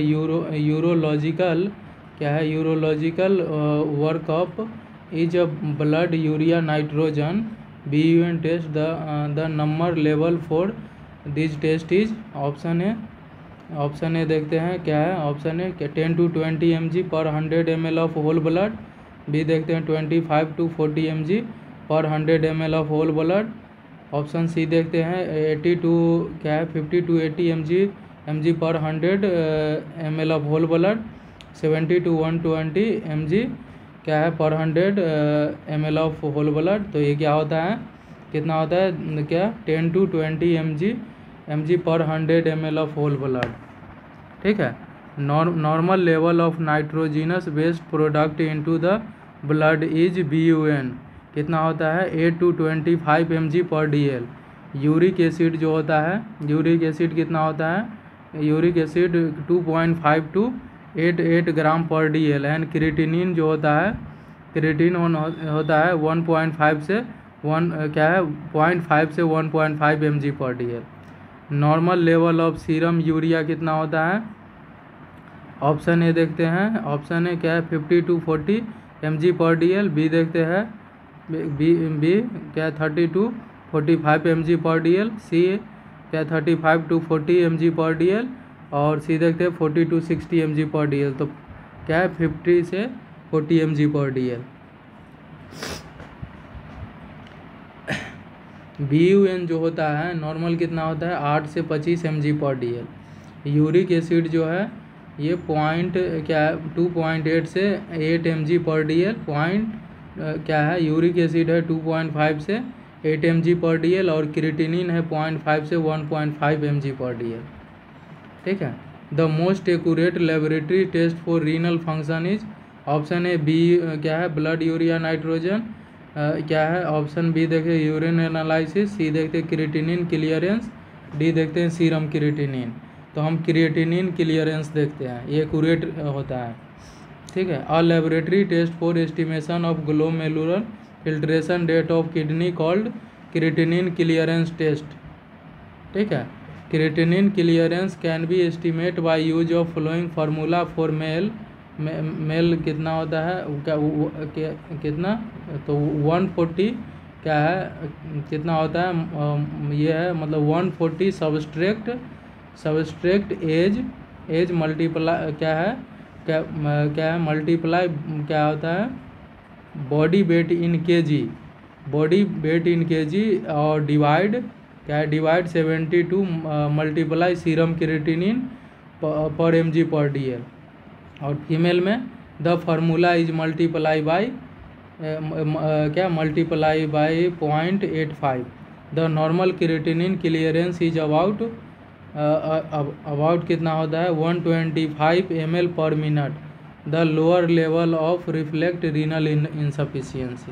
urological क्या है urological workup is a blood urea nitrogen BUN test, the number level for this test is. Option A देखते हैं क्या है। Option A 10 to 20 mg per 100 ml of whole blood, B देखते हैं 25 to 40 mg per 100 ml of whole blood. Option C देखते हैं 80 to क्या है 50 to 80 mg per 100 ml of whole blood, 70 to 120 mg क्या है पर 100 ml ऑफ होल ब्लड। तो ये क्या होता है, कितना होता है क्या 10 to 20 mg per 100 ml of whole blood, ठीक है। Normal level of nitrogenous based product into the blood is BUN कितना होता है 8 to 25 mg per DL। Uric acid जो होता है, यूरिक एसिड कितना होता है, यूरिक एसिड 2.5 to 8 ग्राम पर DL। एंड क्रिएटिनिन जो होता है, क्रिएटिन होता है 1.5 से 0.5 से 1.5 mg per DL। Normal level of serum urea कितना होता है। ऑप्शन ए देखते हैं, ऑप्शन ए क्या है 50 to 40 mg per DL, B देखते हैं बी क्या 30 to 45 mg पर DL, सी क्या 35 to 40 mg पर DL, और सी देखते हैं 40 to 60 mg पर DL। तो क्या है 50 से 40 mg पर DL। BUN जो होता है नॉर्मल कितना होता है 8 से 25 mg per DL। Uric acid जो है ये 2.8 से 8 mg पर DL, क्या है यूरिक एसिड है 2.5 से 8 mg पर DL, और क्रिएटिनिन है 0.5 से 1.5 mg पर DL, ठीक है। The most accurate laboratory test for renal function is. Option A B क्या है ब्लड यूरिया नाइट्रोजन, क्या है ऑप्शन बी देखे यूरिन एनालिसिस, सी देखते क्रिएटिनिन क्लियरेंस, डी देखते हैं सीरम क्रिएटिनिन। तो हम क्रिएटिनिन क्लियरेंस देखते हैं, ये एक्यूरेट होता है, ठीक है। A laboratory test for estimation of glomerular filtration rate of kidney called creatinine clearance test, ठीक है। Creatinine clearance can be estimate by use of following formula for male कितना होता है कितना, तो 140 क्या है कितना होता है, ये है मतलब 140 सबस्ट्रैक्ट एज मल्टीप्लाई क्या है मल्टीप्लाई क्या होता है बॉडी वेट इन केजी और divide 72 multiply serum creatinine per mg per DL। और फीमेल में the formula is multiply by 0.85। The normal creatinine clearance is about कितना होता है 125 ml per minute. The lower level of reflect renal insufficiency.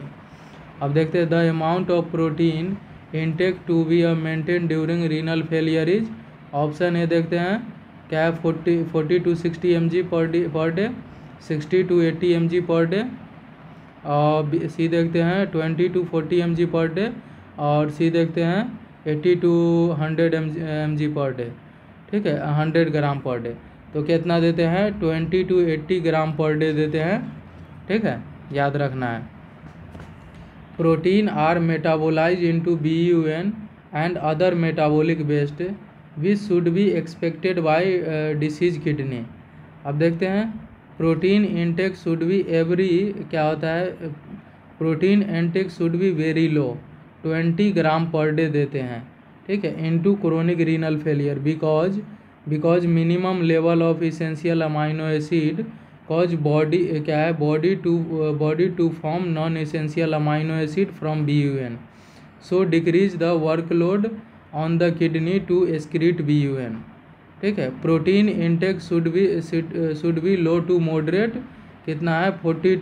अब देखते हैं the amount of protein intake to be maintain during renal failure is. Option A देखते हैं क्या है 40 to 60 mg per day, 60 to 80 mg per day, और C देखते हैं 20 to 40 mg पर डे, और सी देखते हैं 80 to 100 mg पर डे, ठीक है 100 ग्राम पर डे। तो कितना देते हैं 20 to 80 ग्राम पर डे देते हैं, ठीक है, याद रखना है। Protein are metabolize into BUN and other metabolic waste which should be expected by disease kidney. अब देखते हैं प्रोटीन इनटेक शुड बी क्या होता है, protein intake should be very low, 20 gram per day देते हैं, ठीक है, into chronic renal failure because minimum level of essential amino acid cause body to form non essential amino acid from BUN, so decrease the workload on the kidney to excrete BUN, ठीक है। Protein intake should be low to moderate, कितना है 40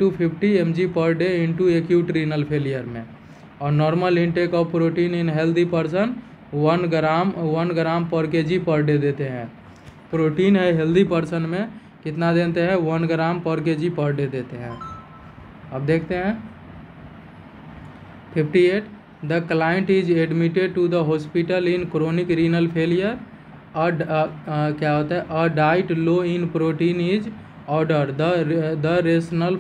to 50 mg per day into acute renal failure में। और normal intake of protein in healthy person 1 ग्राम पर kg पर day देते हैं। प्रोटीन है हेल्दी पर्सन में कितना देते हैं, 1 ग्राम पर kg पर डे देते हैं। अब देखते हैं 58, the client is admitted to the hospital in chronic renal failure, क्या होता है, a diet low in protein is order, the rationale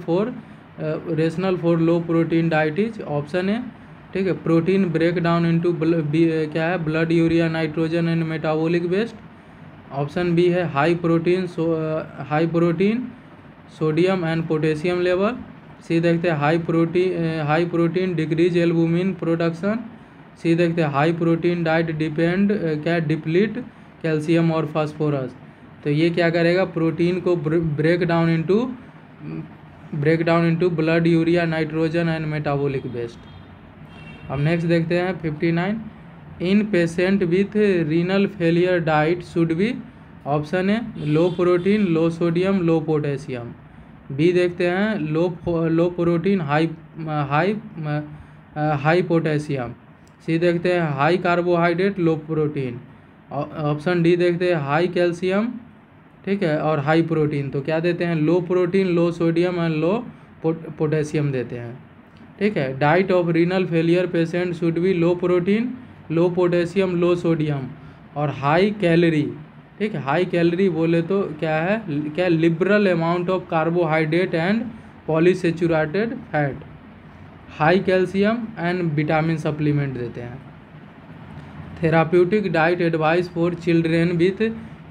for low protein diet is option है, ठीक है, प्रोटीन ब्रेक डाउन इंटू क्या है, blood urea nitrogen and metabolic waste. Option B है high protein sodium and potassium level. C देखते हैं high protein decrease albumin production. C देखते हैं high protein diet deplete calcium और फास्फोरस। तो ये क्या करेगा, प्रोटीन को break down into blood urea nitrogen and metabolic waste. अब नेक्स्ट देखते हैं 59, in patient with renal failure diet should be, option है low protein low sodium low potassium. B देखते हैं low protein high potassium. C देखते हैं high carbohydrate low protein. Option D देखते हैं हाई कैल्शियम, ठीक है, और हाई प्रोटीन। तो क्या देते हैं, low protein low sodium and low potassium देते हैं, ठीक है। Diet of renal failure patient should be low protein low potassium low sodium और हाई कैलोरी, ठीक है। हाई कैलोरी बोले तो क्या liberal amount of carbohydrate and polysaturated fat, high calcium and vitamin supplement देते हैं। Therapeutic diet advice for children with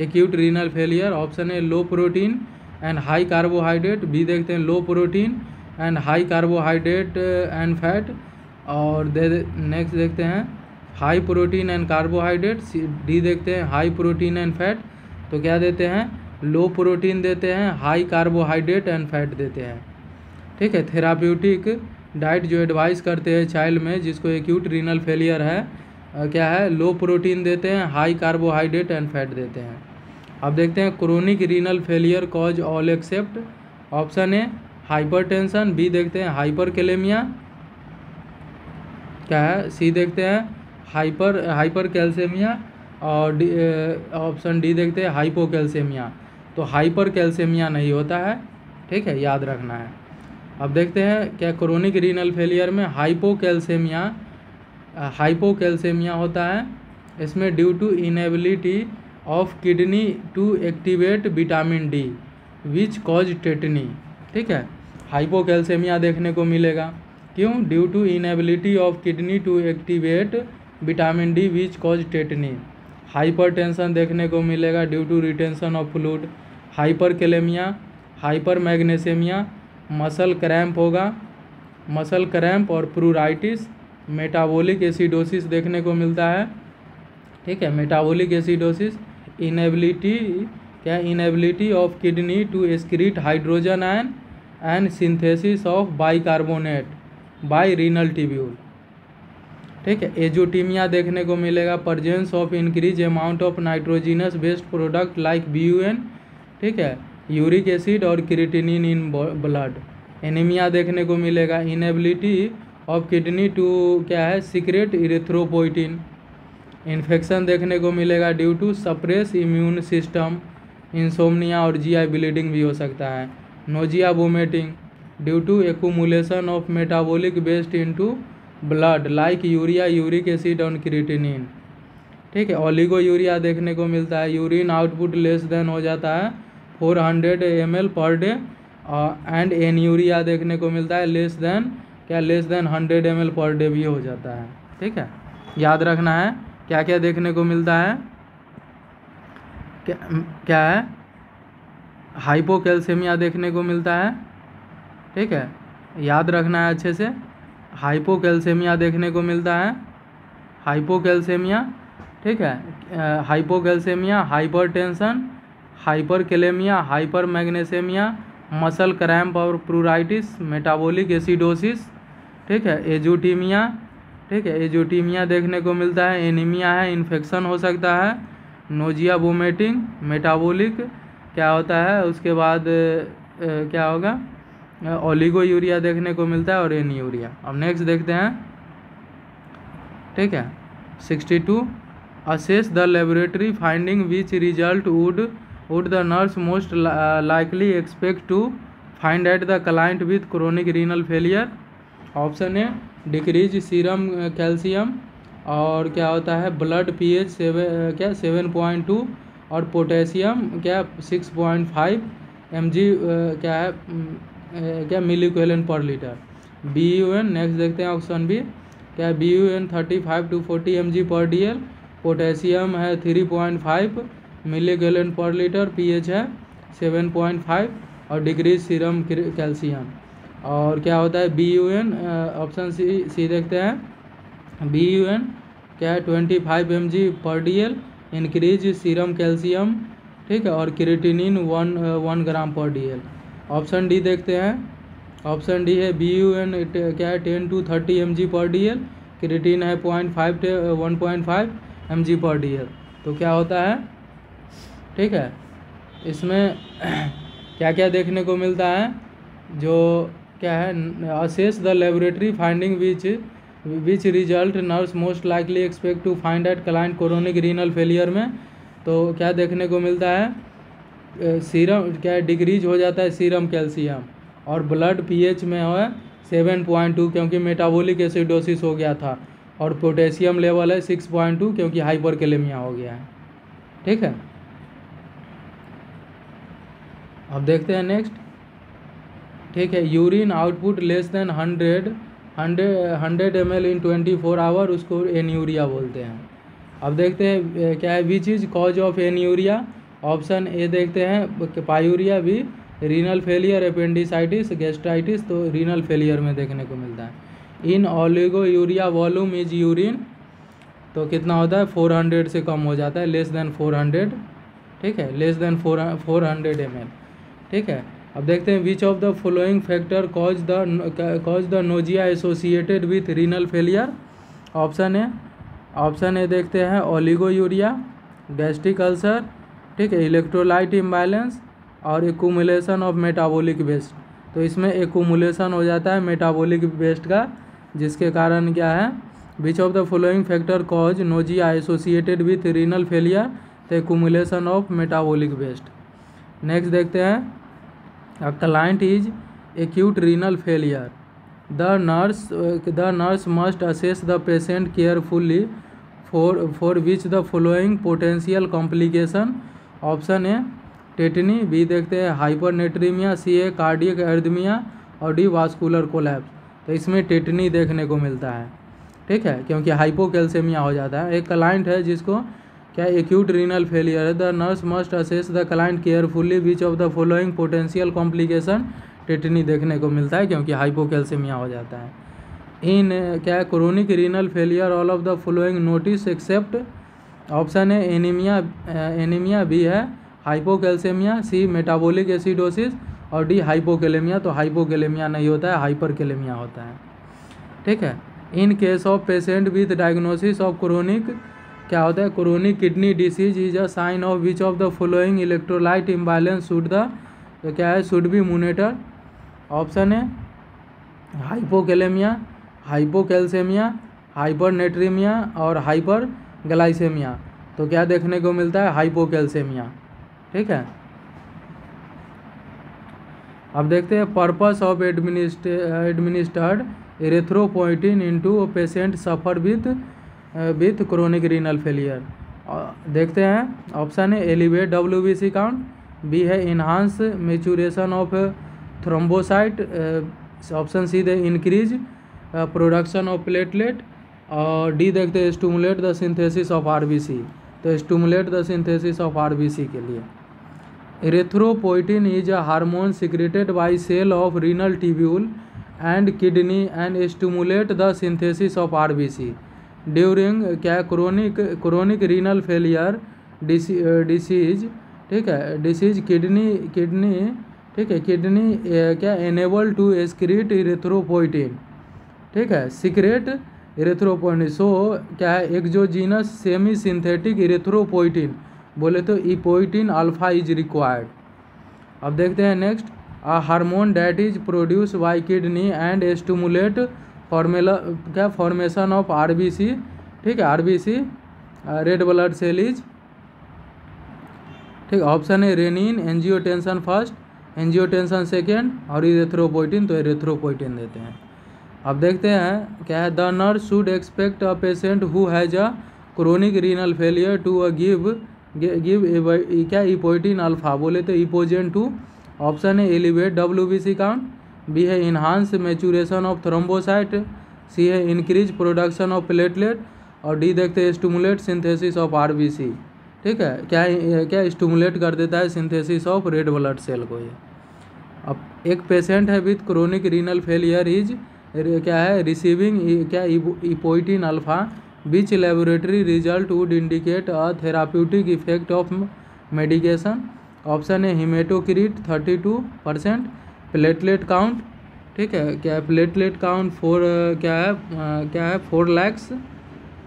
acute renal failure, option है low protein and high carbohydrate. B देखते हैं low protein and high carbohydrate and fat. और next देखते हैं high protein and carbohydrate. D देखते हैं हाई प्रोटीन एंड फैट। तो क्या देते हैं, लो प्रोटीन देते हैं, हाई कार्बोहाइड्रेट एंड फैट देते हैं, ठीक है। थेराप्यूटिक डाइट जो एडवाइस करते हैं चाइल्ड में जिसको एक्यूट रीनल फेलियर है, क्या है, लो प्रोटीन देते हैं, हाई कार्बोहाइड्रेट एंड फैट देते हैं। अब देखते हैं chronic renal failure cause all except. Option A hypertension. B देखते हैं हाइपरकैलेमिया, क्या है, सी देखते हैं हाइपर कैल्शियमिया और ऑप्शन डी देखते हैं हाइपोकैल्शियमिया। तो हाइपर कैल्शियमिया नहीं होता है, ठीक है, याद रखना है। अब देखते हैं क्या क्रोनिक रीनल फेलियर में हाइपोकैल्शियमिया होता है। इसमें due to inability of kidney to activate vitamin D which cause tetany, ठीक है। हाइपोकैल्शियमिया देखने को मिलेगा, क्यों, due to inability of kidney to activate vitamin D which cause tetany. Hypertension देखने को मिलेगा due to retention of fluid. Hyperkalemia, hyper magnesemia, muscle cramp होगा, मसल क्रैम्प और प्रूराइटिस। मेटाबॉलिक एसिडोसिस देखने को मिलता है, ठीक है, metabolic acidosis. Inability of kidney to excrete hydrogen ion and synthesis of bicarbonate by renal tubule, ठीक है। एजोटीमिया देखने को मिलेगा, presence of increase amount of nitrogenous based product like BUN, ठीक है, यूरिक एसिड और क्रिएटिनिन इन ब्लड। एनीमिया देखने को मिलेगा, इनएबिलिटी ऑफ किडनी टू क्या है, सीक्रेट इरेथ्रोपोइटिन। इन्फेक्शन देखने को मिलेगा due to suppress immune system. Insomnia और GI ब्लीडिंग भी हो सकता है। Nausea vomiting due to accumulation of metabolic waste into blood like urea, uric acid और क्रिएटिनिन, ठीक है। ओलिगोयूरिया देखने को मिलता है, यूरिन आउटपुट लेस देन हो जाता है 400 ml per day. And anuria देखने को मिलता है लेस देन क्या less than 100 ml per day भी हो जाता है। ठीक है, याद रखना है क्या क्या देखने को मिलता है। क्या है, हाइपोकैल्सेमिया देखने को मिलता है। ठीक है, याद रखना है अच्छे से, हाइपोकैल्सेमिया देखने को मिलता है, हाइपोकैल्सेमिया। ठीक है, hypocalcemia, hypertension, hyperkalemia, hypermagnesemia, muscle cramp और प्रूराइटिस, मेटाबॉलिक एसिडोसिस। ठीक है, एजोटीमिया। ठीक है, एजोटीमिया देखने को मिलता है। एनीमिया है, इन्फेक्शन हो सकता है। नोजिया, वोमिटिंग, मेटाबॉलिक क्या होता है, उसके बाद क्या होगा, ओलिगोयूरिया देखने को मिलता है और एनीयूरिया। अब नेक्स्ट देखते हैं। ठीक है, 62 assess the laboratory finding which result would the nurse most likely expect to find at the client with chronic renal failure. Option A decrease serum calcium, और क्या होता है ब्लड पीएच 7.2 और पोटेशियम क्या 6.5 mg क्या है क्या मिलीक्वेलन पर लीटर। BUN नेक्स्ट देखते हैं ऑप्शन बी, क्या BUN 35 to 40 mg per DL, potassium है 3.5 मिलीगैलन पर लीटर, पीएच है 7.5 और डिक्रीज सीरम कैल्शियम। और क्या होता है BUN, ऑप्शन सी देखते हैं। BUN क्या है 25 mg per DL, increase serum calcium. ठीक है, और क्रिएटिनिन 1 ग्राम पर DL। ऑप्शन डी देखते हैं। ऑप्शन डी है BUN क्या है 10 to 30 mg per DL, creatine है 1.5 mg पर DL। तो क्या होता है, ठीक है, इसमें क्या क्या देखने को मिलता है, जो क्या है assess the laboratory finding which result nurse most likely expect to find at client chronic renal failure में। तो क्या देखने को मिलता है, सीरम क्या है डिक्रीज हो जाता है सीरम कैल्शियम, और ब्लड पीएच में है 7.2 क्योंकि मेटाबॉलिक एसिडोसिस हो गया था, और पोटेशियम लेवल है 6.2 क्योंकि हाइपरकैलेमिया हो गया है। ठीक है, अब देखते हैं नेक्स्ट। ठीक है, urine output less than 100 ml in 24 hour, उसको एन्यूरिया बोलते हैं। अब देखते हैं क्या है which is cause of anuria. Option A देखते हैं pyuria, B renal failure, appendicitis, gastritis. तो रीनल फेलियर में देखने को मिलता है। In oliguria volume is urine, तो कितना होता है 400 से कम हो जाता है, लेस देन 400। ठीक है, लेस देन 400 ml। ठीक है, अब देखते हैं which of the following factor cause the nausea associated with renal failure. Option A देखते हैं ओलिगोयूरिया, गैस्ट्रिक अल्सर। ठीक है, इलेक्ट्रोलाइट इम्बैलेंस और एक्यूमुलेशन ऑफ मेटाबॉलिक वेस्ट। तो इसमें एक्यूमुलेशन हो जाता है मेटाबॉलिक वेस्ट का, जिसके कारण क्या है which of the following factor cause nausea associated with renal failure, तो accumulation of metabolic waste. Next देखते हैं, A client is acute renal failure. The nurse must assess the patient carefully for which the following potential complication. Option A tetany, B देखते हैं hypernatremia, C a cardiac arrhythmia और D vascular collapse. तो इसमें tetani देखने को मिलता है। ठीक है, क्योंकि हाइपोकैल्सेमिया हो जाता है। एक क्लाइंट है जिसको क्या एक्यूट रीनल फेलियर है, the nurse must assess the client carefully which of the following potential complication. Tetani देखने को मिलता है क्योंकि हाइपोकैल्सेमिया हो जाता है। इन क्या chronic renal failure all of the following notice except. Option है एनीमिया, बी है हाइपोकैल्सेमिया, सी मेटाबॉलिक एसिडोसिस और डी हाइपोकैलेमिया। तो हाइपोकैलेमिया नहीं होता है, हाइपरकैलेमिया होता है। ठीक है, in case of patient with diagnosis of chronic क्या होता है chronic kidney disease is a sign of which of the following electrolyte imbalance should the क्या है शुड बी मॉनिटर। ऑप्शन है हाइपोकैलेमिया, हाइपोकैल्सेमिया, हाइपरनेट्रीमिया और हाइपरग्लाइसेमिया। तो क्या देखने को मिलता है हाइपोकैल्सेमिया। ठीक है, अब देखते हैं purpose of administered erythropoietin into patient suffer with chronic renal failure. देखते हैं, ऑप्शन है एलिवेट WBC काउंट, बी है enhance maturation of thrombocyte, option C they increase production of platelet, और डी देखते हैं stimulate the synthesis of RBC, तो stimulate the synthesis of RBC के लिए। Erythropoietin is a hormone secreted by cell of renal tubule and kidney and stimulate the synthesis of RBC during क्या chronic renal failure disease, ठीक है, disease kidney ठीक है, kidney क्या enable to excrete erythropoietin, ठीक है, सीक्रेट इरेथ्रोपोइटिन। सो क्या है, एक्सोजीनस सेमी सिंथेटिक इरेथ्रोपोइटिन बोले तो इपोइटिन अल्फा इज रिक्वायर्ड। अब देखते हैं next, a hormone that is produce by kidney and stimulate formation of RBC, ठीक है, RBC red blood cell is, ठीक। ऑप्शन है renin, angiotensin first, angiotensin second, और इरेथ्रोपोइटिन, तो इरेथ्रोपोइटिन देते हैं। अब देखते हैं क्या है, the nurse should expect a patient who has a chronic renal failure to give क्या इपोइटिन अल्फा बोले तो इपोजेन 2। ऑप्शन है एलिवेट WBC काउंट, बी है इन्हांस मैचुरेशन ऑफ थ्रोम्बोसाइट, सी है इंक्रीज प्रोडक्शन ऑफ प्लेटलेट, और डी देखते हैं stimulate synthesis of RBC, ठीक है, क्या स्टिमुलेट कर देता है synthesis of red blood cell को ये। अब एक पेशेंट है with chronic renal failure is क्या है रिसीविंग क्या epoetin alfa, which laboratory result would indicate a therapeutic effect of medication. Option है हीमेटोक्रिट 32%, प्लेटलेट काउंट, ठीक है, क्या है प्लेटलेट काउंट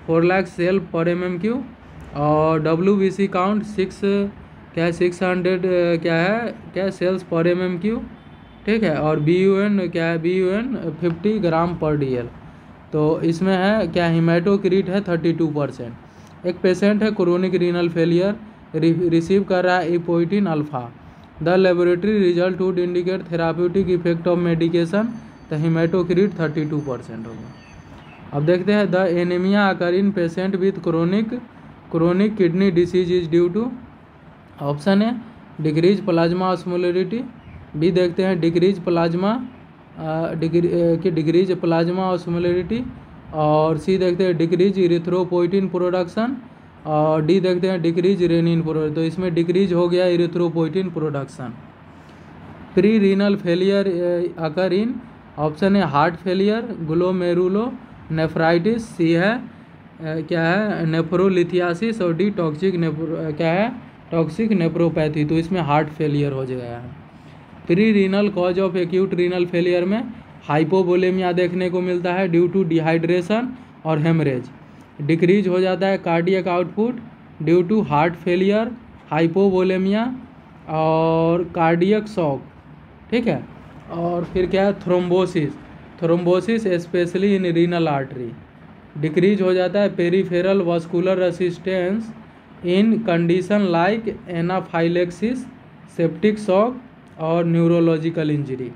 4 लाख सेल पर MMQ, और WBC काउंट 600 क्या सेल्स पर MMQ, ठीक है, और BUN 50 ग्राम पर DL। तो इसमें है क्या हीमेटोक्रिट है 32%। एक पेशेंट है क्रोनिक रीनल फेलियर रिसीव कर रहा है epoetin alfa, the laboratory result would indicate therapeutic effect of medication, तो हीमेटोक्रिट 32% होगा। अब देखते हैं the anemia occur in patient with chronic kidney disease is due to. Option है डिक्रीज प्लाज्मा ऑस्मोलरिटी, बी देखते हैं डिक्रीज प्लाज्मा ऑस्मोलरिटी, और C देखते हैं डिक्रीज इरिथ्रोपोइटिन प्रोडक्शन, और डी देखते हैं डिक्रीज रेनिन प्रोडक्शन। तो इसमें डिक्रीज हो गया erythropoietin production. Pre renal failure occur in, option है heart failure, glomerulonephritis, C है क्या है नेफ्रोलिथियासिस, और डी टॉक्सिक नेफ्रोपैथी, तो इसमें हार्ट फेलियर हो गया है। Pre renal cause of acute renal failure में हाइपोवोलेमिया देखने को मिलता है ड्यू टू डिहाइड्रेशन और हेमरेज, डिक्रीज हो जाता है cardiac output due to heart failure, hypovolaemia और कार्डियक शॉक, ठीक है, और फिर क्या है thrombosis specially in renal artery, decrease हो जाता है peripheral vascular resistance in condition like anaphylaxis, septic shock और न्यूरोलॉजिकल इंजरी।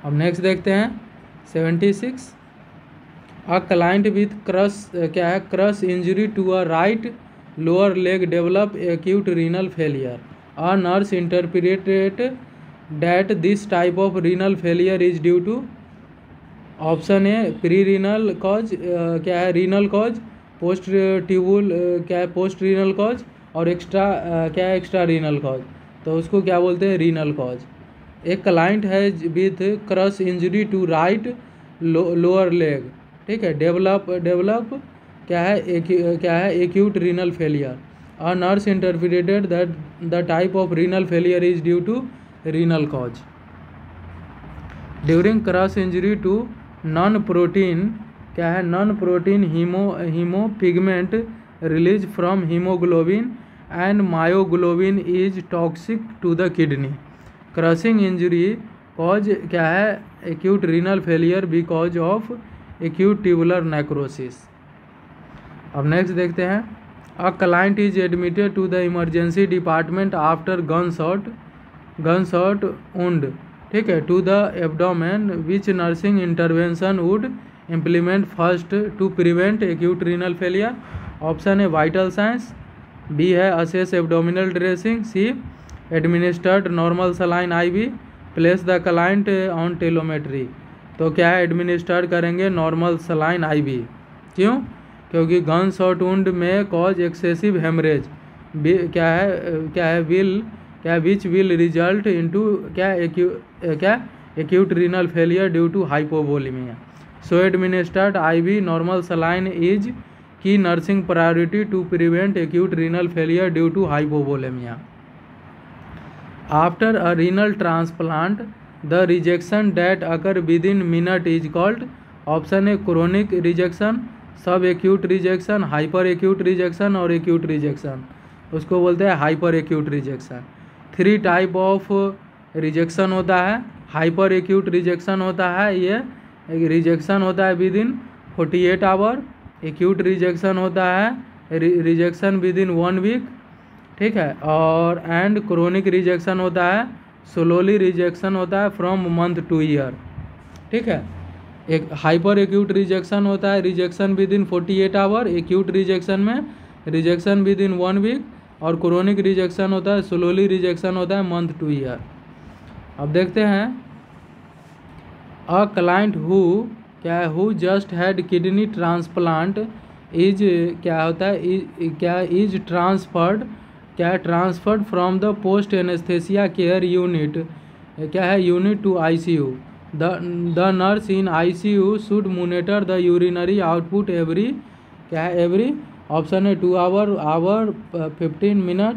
अब नेक्स्ट देखते हैं 76, a client with crush injury to a right lower leg develop acute renal failure, a nurse interpreted that this type of renal failure is due to. Option है pre renal cause, renal cause, post renal cause, और extra renal cause, तो उसको क्या बोलते हैं renal cause. एक client है with crush injury to right lower leg, ठीक है, डेवलप क्या है acute renal failure, a nurse interpreted that the type of renal failure is due to renal cause. During crush injury to non protein haemo pigment release from haemoglobin and myoglobin is toxic to the kidney. Crushing injury cause क्या है acute renal failure because of acute tubular necrosis. अब next देखते हैं, a client is admitted to the emergency department after gun shot wound, ठीक है, to the abdomen, which nursing intervention would implement first to prevent acute renal failure. Option है vital signs, B है assess abdominal dressing, C administered normal saline IV, place the client on telemetry, तो क्या है, administer करेंगे normal saline IV। क्यों? क्योंकि gun shot wound में cause excessive hemorrhage which will result into acute renal failure due to hypovolemia. So administered IV normal saline is key nursing priority to prevent acute renal failure due to hypovolemia. After a renal transplant, the rejection that occur within minute is called option A chronic rejection, subacute rejection, hyperacute rejection और acute rejection। उसको बोलते हैं hyper acute rejection. 3 type of rejection होता है। Hyper acute rejection होता है, ये rejection होता है within 48 hour. Acute rejection होता है रिजेक्शन विद इन 1 वीक, ठीक है। और एंड क्रोनिक रिजेक्शन होता है, स्लोली रिजेक्शन होता है फ्रॉम मंथ टू ईयर, ठीक है। एक हाइपर एक्यूट रिजेक्शन होता है rejection within 48 hour. Acute rejection में रिजेक्शन विद इन 1 वीक। और क्रोनिक रिजेक्शन होता है, स्लोली रिजेक्शन होता है मंथ टू ईयर। अब देखते हैं a client who just had kidney transplant is क्या होता है, is transferred from the post anaesthesia care unit unit to ICU। The nurse in ICU should monitor the urinary output every option है 2 hour 15 minute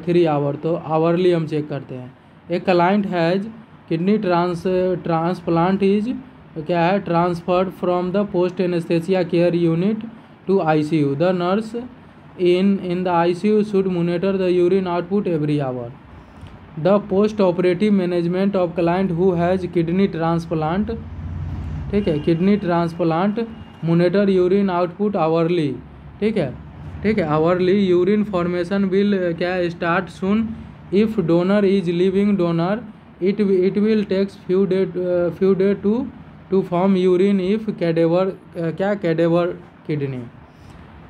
3 hour. तो hourly हम check करते हैं। A client has kidney transplant is transferred from the post anaesthesia care unit to ICU। The nurse in the ICU should monitor the urine output every hour। The post-operative management of client who has kidney transplant, ठीक है, kidney transplant monitor urine output hourly, ठीक है, hourly। Urine formation will start soon if donor is living donor। it will takes few day to form urine if cadaver kidney।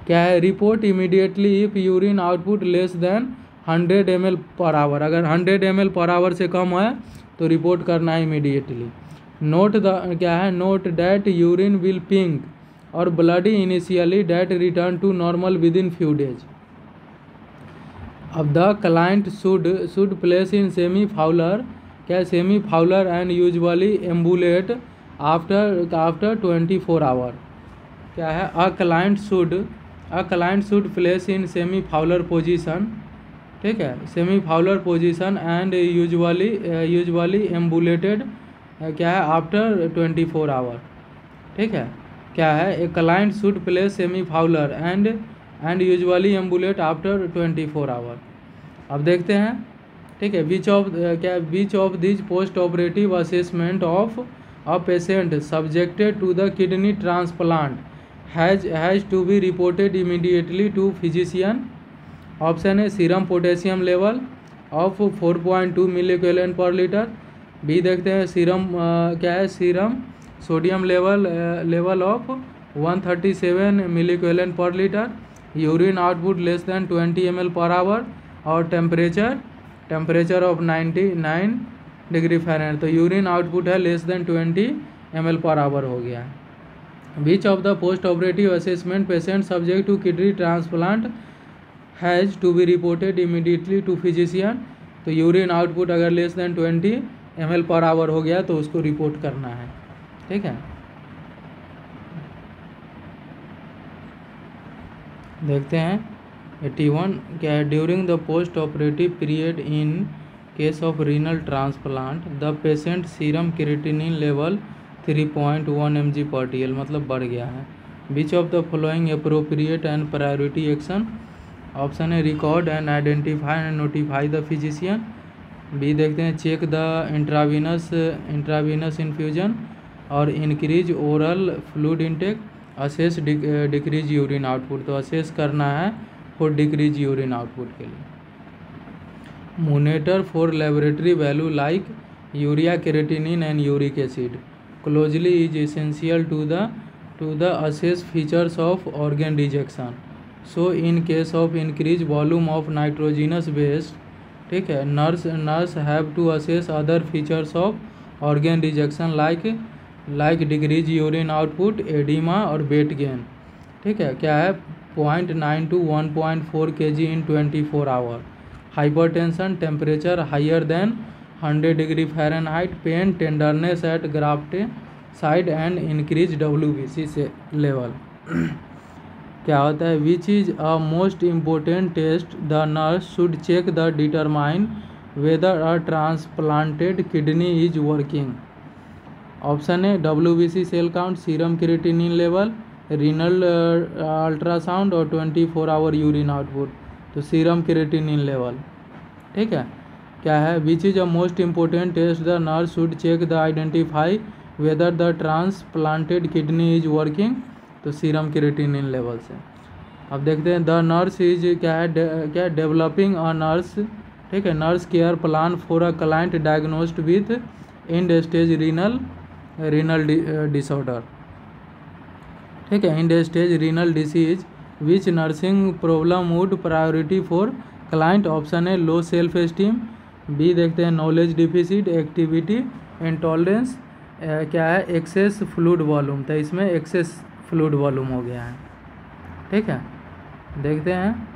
क्या है, report immediately if urine output less than 100 ml per our. अगर 100 ml per our से कम है तो report करना है immediately. Note that urine will pink और bloody initially that return to normal within few days. अब the client should place in semi Fowler and usually ambulate after 24 hour. क्या है, a client should place in semi Fowler position, ठीक है, semi Fowler position and usually ambulated क्या है after 24 hour, ठीक है। क्या है, a client should place semi Fowler and usually ambulate after 24 hour. अब देखते हैं, ठीक है, which of this post operative assessment of a patient subjected to the kidney transplant has to be reported immediately to physician। Option है serum potassium level of 4.2 milliequivalent per litre. B देखते हैं serum sodium level of 137 milliequivalent per litre. Urine output less than 20 ml per hour. और temperature of 99 degree Fahrenheit. तो urine output है less than 20 ml per our हो गया है। Which of the post-operative assessment patient subject to kidney transplant has to be reported immediately to physician। तो urine output अगर less than 20 ml per our हो गया तो उसको रिपोर्ट करना है, ठीक है। देखते हैं 81 क्या है, during the post operative period in case of renal transplant the patient serum creatinine level 3.1 mg per TL मतलब बढ़ गया है। Which of the following appropriate and priority action. Option है record and identify and notify the physician. B देखते हैं check the intravenous infusion और increase oral fluid intake. Assess decrease urine output. तो assess करना है फॉर डिक्रीज यूरिन आउटपुट के लिए। Monitor for laboratory value like urea creatinine and uric acid closely is essential to the assess features of organ rejection। So in case of increased volume of nitrogenous waste, ठीक है, nurse have to assess other features of organ rejection like like decrease urine output, oedema और weight gain. ठीक है, क्या है 0.9 to 1.4 kg in 24 hour. Hypertension, temperature higher than 100 degree Fahrenheit, pain tenderness at graft side and increase WBC से level. क्या होता है, which is a most important test the nurse should check the determine whether a transplanted kidney is working. Option है WBC cell count, serum creatinine level, renal ultrasound और 24 hour urine output. तो serum creatinine level. ठीक है, क्या है, which is a most important test the nurse should check the identify whether the transplanted kidney is working. तो serum creatinine level से। अब देखते हैं, द नर्स इज क्या है, क्या डेवलपिंग अ नर्स। ठीक है, nurse care plan for a client diagnosed with end stage renal disorder. ठीक है, and stage renal disease, which nursing problem would priority for client. Option है लो सेल्फ एस्टीम। बी देखते हैं, knowledge deficit, activity intolerance, क्या है access fluid volume. तो इसमें access fluid volume हो गया है। ठीक है, देखते हैं,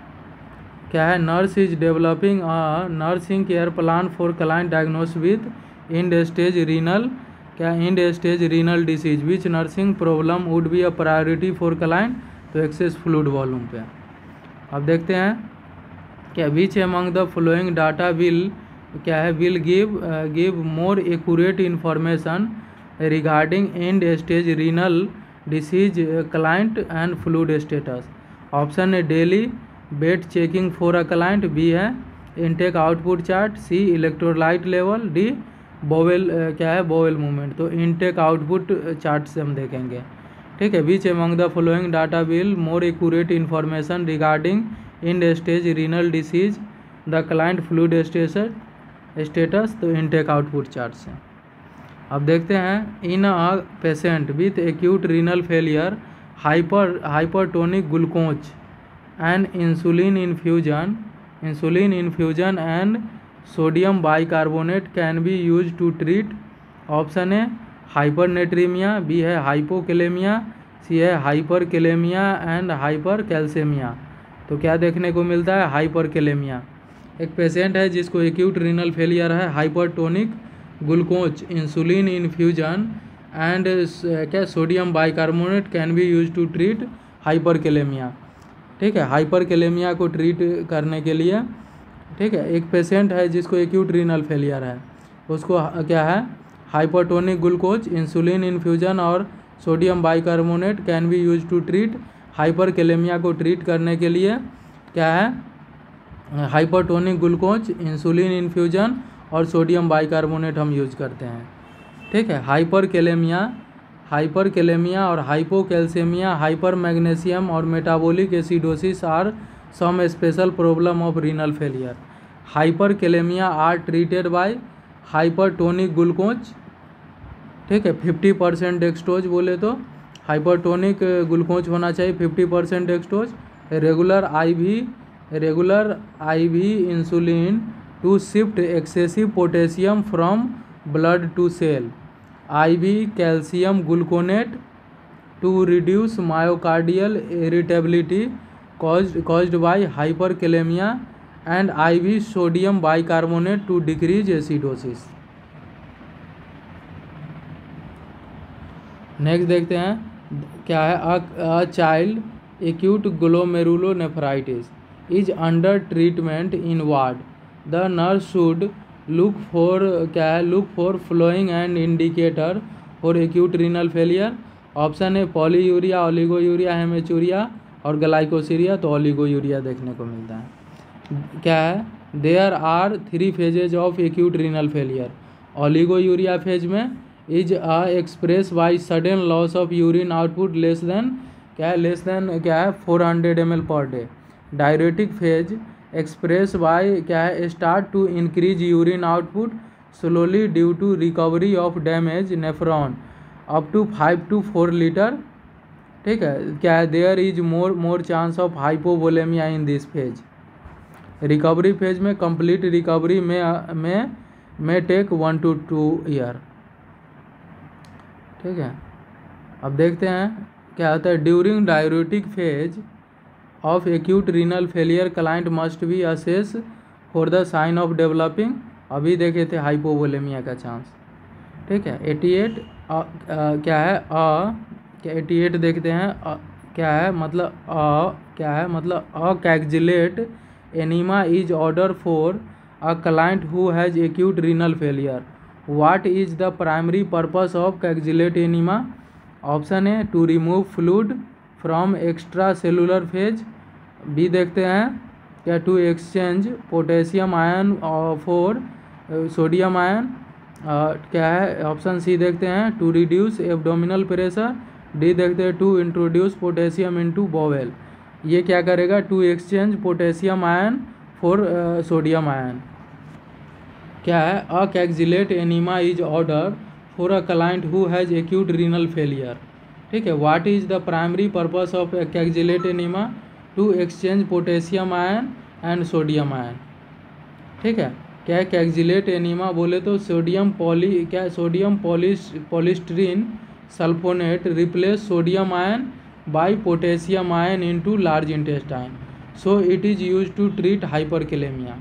क्या है, nurse is developing a nursing care plan for client diagnose with end stage renal, क्या end stage renal disease, which nursing problem would be a priority for client. तो एक्सेस फ्लूइड वॉल्यूम पे। अब देखते हैं, क्या which among the following data will, क्या है, will give more accurate information regarding end stage renal disease client and fluid status. Option है daily weight checking for a client, B है intake output chart, C electrolyte level, D bowel, क्या है bowel movement. तो intake output chart से हम देखेंगे। ठीक है, which among the following data will more accurate information regarding end stage renal disease the client fluid status. तो intake output chart से। अब देखते हैं, in a patient with acute renal failure, hypertonic glucose and insulin infusion and sodium bicarbonate can be use to treat. Option है हाइपरनेट्रीमिया, B है hypokalaemia, सी है hyperkalaemia and हाइपरकैल्सेमिया। तो क्या देखने को मिलता है, हाइपरकेलेमिया। एक पेशेंट है जिसको एक्यूट रीनल फेलियर है, hypertonic glucose, insulin infusion and क्या sodium bicarbonate can be use to treat hyperkalemia. ठीक है, हाइपरकेलेमिया को ट्रीट करने के लिए। ठीक है, एक पेशेंट है जिसको एक्यूट रीनल फेलियर है, उसको क्या है, हाइपरटोनिक ग्लूकोज, इंसुलिन इन्फ्यूजन और sodium bicarbonate can be use to treat hyperkalaemia को ट्रीट करने के लिए क्या है, हाइपरटोनिक ग्लूकोज, इंसुलिन इन्फ्यूजन और सोडियम बाइकार्बोनेट हम यूज करते हैं। ठीक है, हाइपरकेलेमिया और हाइपोकैल्सेमिया, हाइपर मैग्नीशियम और metabolic acidosis are some special problem of renal failure. Hyperkalaemia are treated by hypertonic glucose. ठीक है, 50% डेक्सट्रोज बोले तो हाइपरटोनिक ग्लूकोज होना चाहिए 50% dextrose, regular IV insulin to shift excessive potassium from blood to cell, IV calcium gluconate to reduce myocardial irritability caused by hyperkalemia and IV sodium bicarbonate to decrease acidosis। Next देखते हैं, क्या है, a child acute glomerulonephritis is under treatment in ward, the nurse should look for, क्या है, look for flowing and indicator for acute renal failure. Option है polyuria, oliguria, haematuria और glycosuria. तो oliguria देखने को मिलता है। क्या है, there are 3 phases of acute renal failure. Oliguria phase में is express by sudden loss of urine output less than, क्या है 400 ml per day. Diuretic phase express by, क्या है, start to increase urine output slowly due to recovery of damage nephron up to 5 to 4 litre. ठीक है, क्या है, there is more chance of hypovolemia in this phase. Recovery phase में complete recovery में take 1 to 2 year. ठीक है। अब देखते हैं क्या होता है। During diuretic phase of acute renal failure client must be assess for the sign of developing, अभी देखे थे हाइपोवोलेमिया का चांस। ठीक है। 88 क्या है क्या 88 देखते हैं क्या है मतलब क्या है मतलब kayexalate enema is order for a client who has acute renal failure. What is the primary purpose of kayexalate enema? Option A to remove fluid from extra cellular phase. B देखते हैं क्या to exchange potassium ion for sodium ion. क्या है option C देखते हैं to reduce abdominal pressure. D देखते हैं to introduce potassium into bowel. ये क्या करेगा? To exchange potassium ion for sodium ion. क्या है? A kayexalate enema is order for a client who has acute renal failure. ठीक है। What is the primary purpose of kayexalate enema? To exchange potassium ion and sodium ion. ठीक है। क्या है kayexalate enema? बोले तो sodium polystyrene sulfonate replace sodium ion by potassium ion into large intestine, so it is used to treat hyperkalaemia.